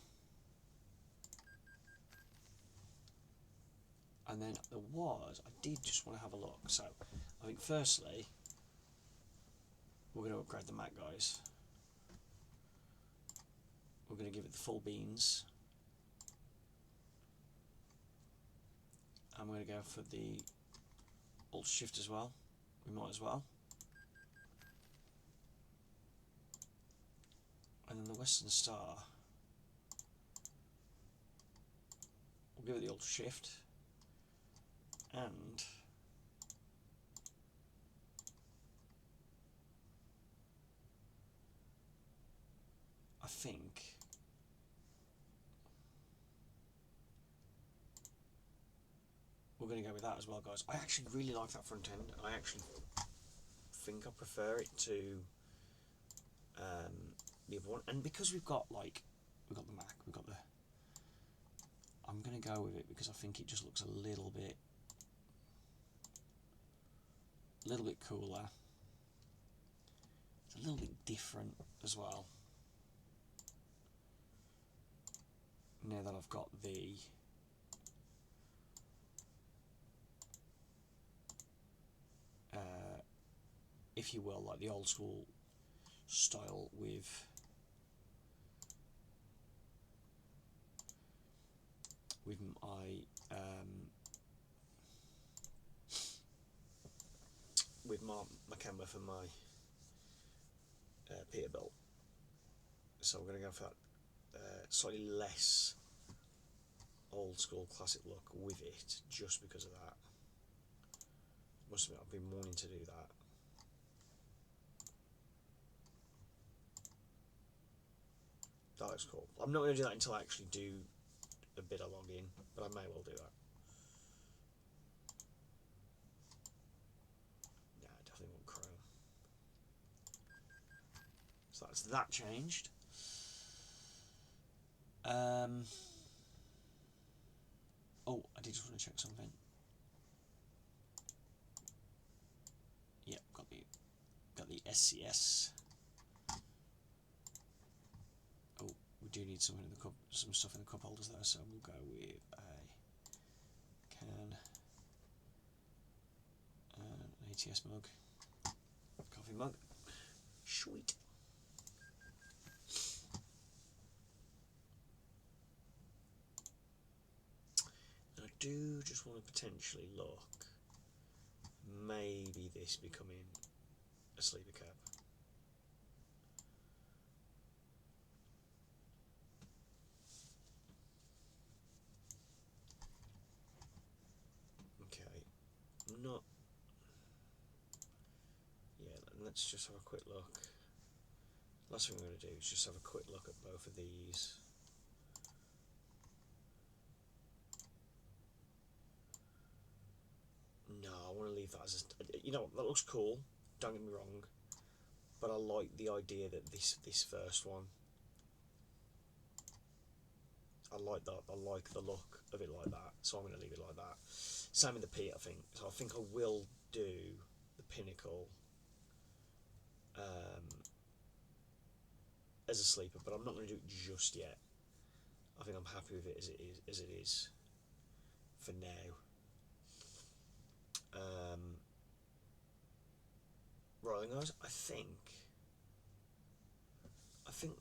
And then there was, I did just want to have a look. So, I think firstly, we're going to upgrade the mat, guys. We're going to give it the full beans. And we're going to go for the Ultra Shift as well. We might as well. And then the Western Star. We'll give it the Ultra Shift. And I think we're going to go with that as well, guys. I actually really like that front end. I actually think I prefer it to the other one. And because we've got the Mac, I'm going to go with it because I think it just looks a little bit cooler. It's a little bit different as well. Now that I've got the if you will, like the old school style with my camera for my Peterbilt. So we're going to go for that slightly less old school classic look with it, just because of that. Must admit, I've been wanting to do that. That looks cool. I'm not going to do that until I actually do a bit of login, but I may well do that. Yeah, I definitely want Chrome. So that's that changed. Oh, I did just want to check something. Yep, got the SCS. Oh, we do need something in the cup, some stuff in the cup holders there, so we'll go with a can, an ATS mug, coffee mug. Sweet. I do just want to potentially look, maybe this becoming a sleeper cab. Okay, not, yeah, let's just have a quick look. Last thing we're going to do is just have a quick look at both of these. No, I want to leave that as a, you know, that looks cool, don't get me wrong, but I like the idea that this first one, I like the look of it like that, so I'm going to leave it like that. Same with the P, I think. So I think I will do the Pinnacle as a sleeper, but I'm not going to do it just yet. I think I'm happy with it as it is for now. Right then, guys, I think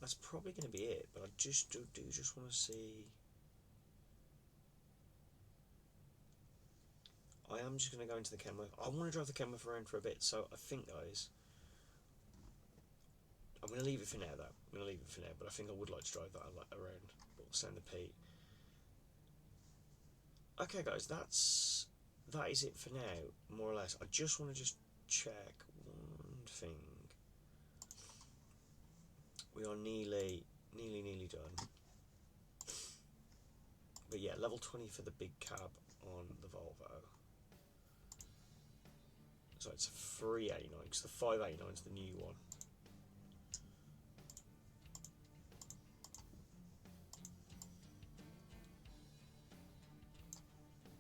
that's probably going to be it, but I just do just want to see. I am just going to go into the Kenworth. I want to drive the Kenworth around for a bit, so I think, guys, I'm going to leave it for now, though. I'm going to leave it for now, but I think I would like to drive that around. But we'll send the P. Okay, guys, that is it for now, more or less. I just want to check one thing. We are nearly done. But yeah, level 20 for the big cab on the Volvo. So it's a 389 because the 589 is the new one.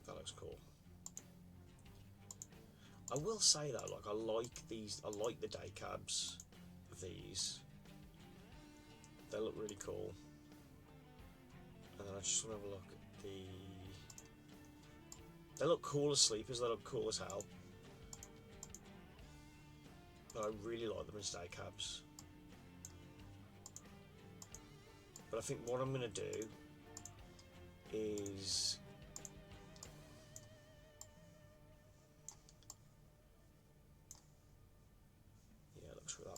That looks cool. I will say though, like I like these. I like the day cabs of these. They look really cool. And then I just want to have a look at the. They look cool as sleepers. They look cool as hell. But I really like them as day cabs. But I think what I'm going to do is. Yeah, looks like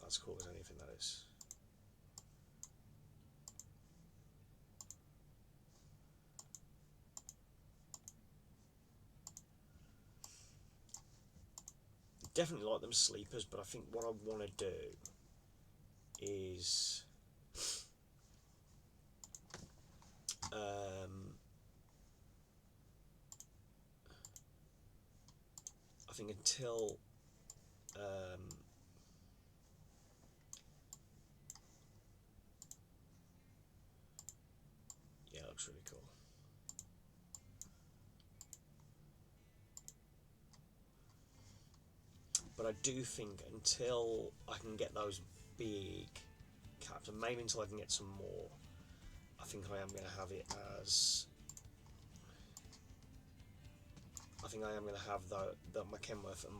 that's cool as anything, that is. Definitely like them sleepers, but I think what I want to do is I think until yeah, it looks really cool. But I do think until I can get those big caps, and maybe until I can get some more, I think I am going to have it as. I think I am going to have my Kenworth and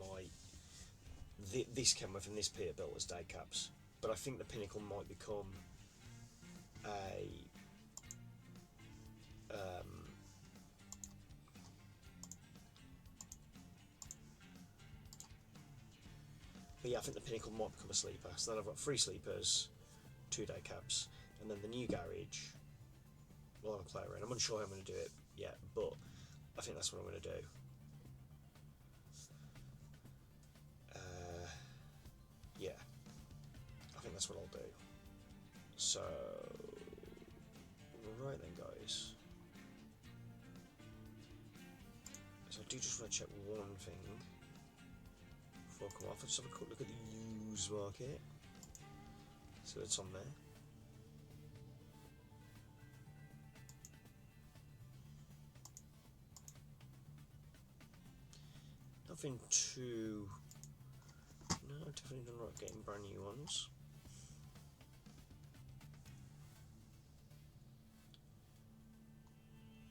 this Kenworth and this Peterbilt as day caps. But I think the Pinnacle might become a but yeah, I think the Pinnacle might become a sleeper. So then I've got 3 sleepers, 2 day cabs, and then the new garage. Well, I'm play around. I'm unsure how I'm going to do it yet, but I think that's what I'm going to do. Yeah, I think that's what I'll do. So, right then, guys. So I do just want to check one thing before I come off. I'll just have a quick look at the used market. See what's on there. Nothing too. No, definitely done right getting brand new ones.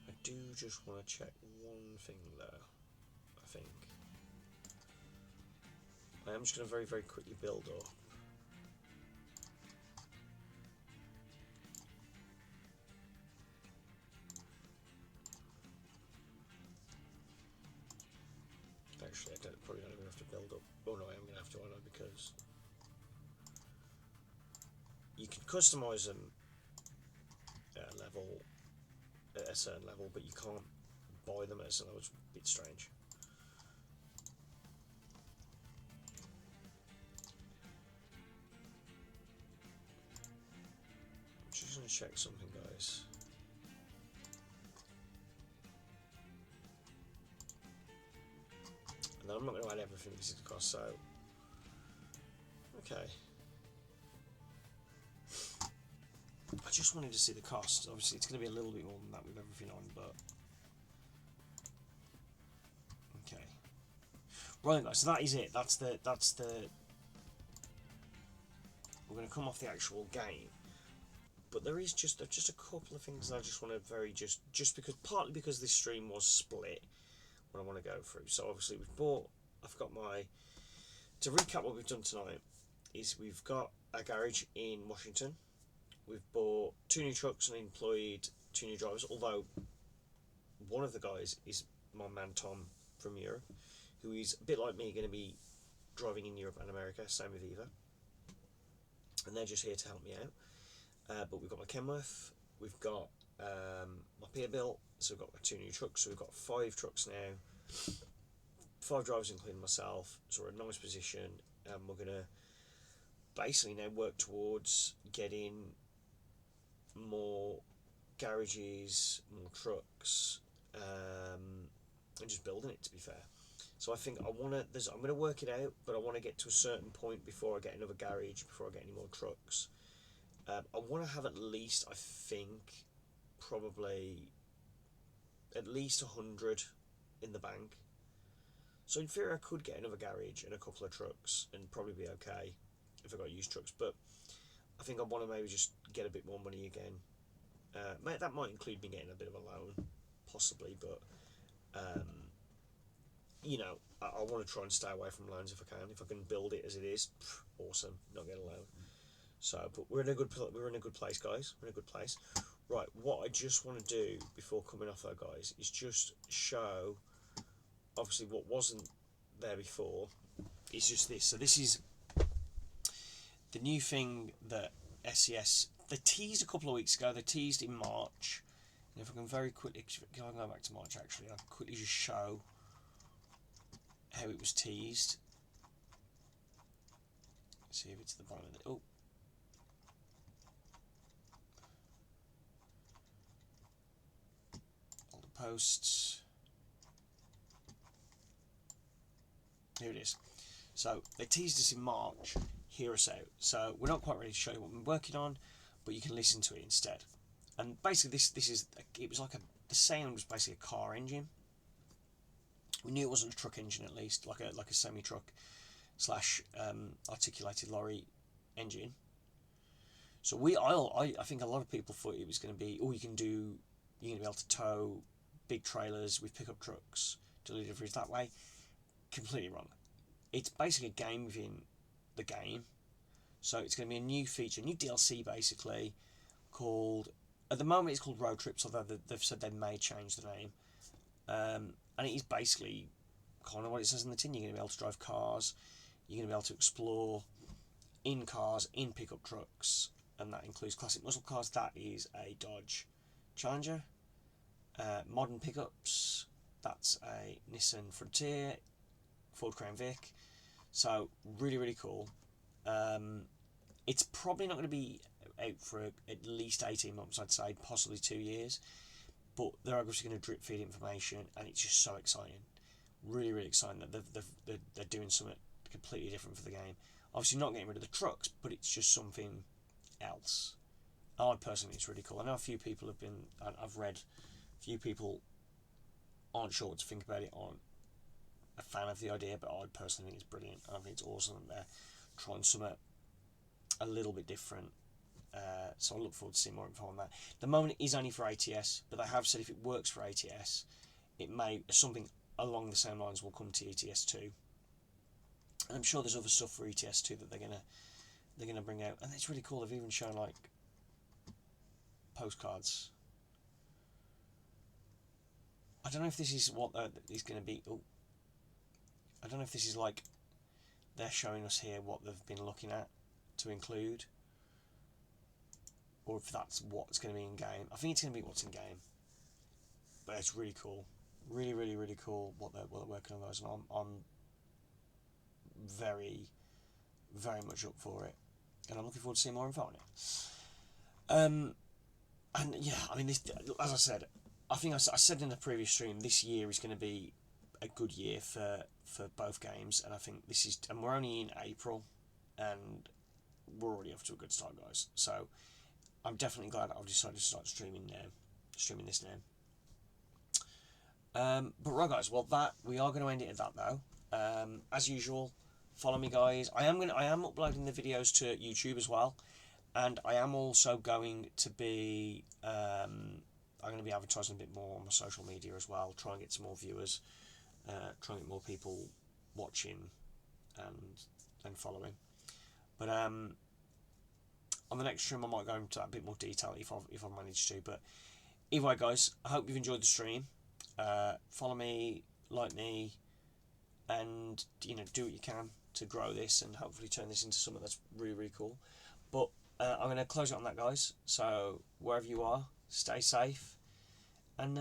I do just want to check one thing though. I think I am just going to very, very quickly build up. Actually, I probably don't even have to build up. Oh no, I am going to have to, I know, because you can customise them at a certain level, but you can't buy them at a certain level. It's a bit strange. I'm just going to check something, guys. And then I'm not going to add everything because it's cost, so okay. I just wanted to see the cost. Obviously, it's going to be a little bit more than that with everything on, but okay. Right, guys. So that is it. That's the. We're going to come off the actual game, but there is just a couple of things that I just want to just because partly because this stream was split, what I want to go through. So obviously I've got my. To recap what we've done tonight is we've got a garage in Washington. We've bought 2 new trucks and employed 2 new drivers, although one of the guys is my man Tom from Europe, who is a bit like me, going to be driving in Europe and America, same with Eva. And they're just here to help me out. But we've got my Kenworth, we've got my Peterbilt, so we've got my 2 new trucks, so we've got 5 trucks now, 5 drivers including myself, so we're in a nice position, and we're going to basically now work towards getting more garages, more trucks, and just building it, to be fair. So I think I'm going to work it out, but I want to get to a certain point before I get another garage, before I get any more trucks. I want to have at least, I think, probably at least 100 in the bank. So in theory I could get another garage and a couple of trucks and probably be okay if I got used trucks, but I think I want to maybe just get a bit more money again. That might include me getting a bit of a loan, possibly, but I want to try and stay away from loans if I can. If I can build it as it is, awesome, not get a loan. So, but we're in a good place, guys. We're in a good place. Right, what I just want to do before coming off that, guys, is just show, obviously, what wasn't there before is just this. So this is the new thing that SES, they teased a couple of weeks ago. They teased in March. And if I can very quickly, if I can go back to March actually, I'll quickly just show how it was teased. Let's see if it's the bottom of it. Oh. All the posts. Here it is. So they teased us in March. Hear us out. So we're not quite ready to show you what we're working on, but you can listen to it instead. And basically, it was like the sound was basically a car engine. We knew it wasn't a truck engine, at least, like a semi truck / articulated lorry engine. So I think a lot of people thought it was going to be, you're going to be able to tow big trailers with pickup trucks, deliveries that way. Completely wrong. It's basically a game within the game. So it's going to be a new feature, new DLC basically, called, at the moment it's called Road Trips, although they've said they may change the name. And it is basically kind of what it says in the tin. You're going to be able to drive cars, you're going to be able to explore in cars, in pickup trucks, and that includes classic muscle cars. That is a Dodge Challenger. Modern pickups, that's a Nissan Frontier, Ford Crown Vic. So really, really cool. It's probably not going to be out for at least 18 months, I'd say, possibly 2 years. But they're obviously going to drip feed information, and it's just so exciting. Really, really exciting that they're doing something completely different for the game. Obviously not getting rid of the trucks, but it's just something else. I personally think it's really cool. I know a few people have been, I've read, a few people aren't sure what to think about it, aren't a fan of the idea, but I personally think it's brilliant. I think it's awesome that they're trying something a little bit different. So I look forward to seeing more info on that. The moment it is only for ATS, but they have said if it works for ATS, it may, something along the same lines will come to ETS2. And I'm sure there's other stuff for ETS2 that they're gonna bring out, and it's really cool. They've even shown like postcards. I don't know if this is what is going to be. Oh, I don't know if this is like they're showing us here what they've been looking at to include, or if that's what's going to be in game. I think it's going to be what's in game, but it's really cool, really, really, really cool what they're working on those, and I'm very, very much up for it, and I'm looking forward to seeing more info on it. And yeah, I mean, this, as I said, I think I said in the previous stream, this year is going to be a good year for both games, and I think this is, and we're only in April, and we're already off to a good start, guys. So I'm definitely glad I've decided to start streaming this now. But right, guys, well, we are going to end it at that though. As usual, follow me, guys. I am uploading the videos to YouTube as well, and I am also going to be I'm going to be advertising a bit more on my social media as well. Try and get some more viewers, try and get more people watching and following. But on the next stream, I might go into that a bit more detail if I manage to. But either way, guys, I hope you've enjoyed the stream. Follow me, like me, and do what you can to grow this and hopefully turn this into something that's really, really cool. But I'm going to close it on that, guys. So wherever you are, stay safe, and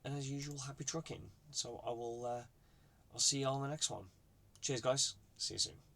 as usual, happy trucking. So I'll see you all in the next one. Cheers, guys. See you soon.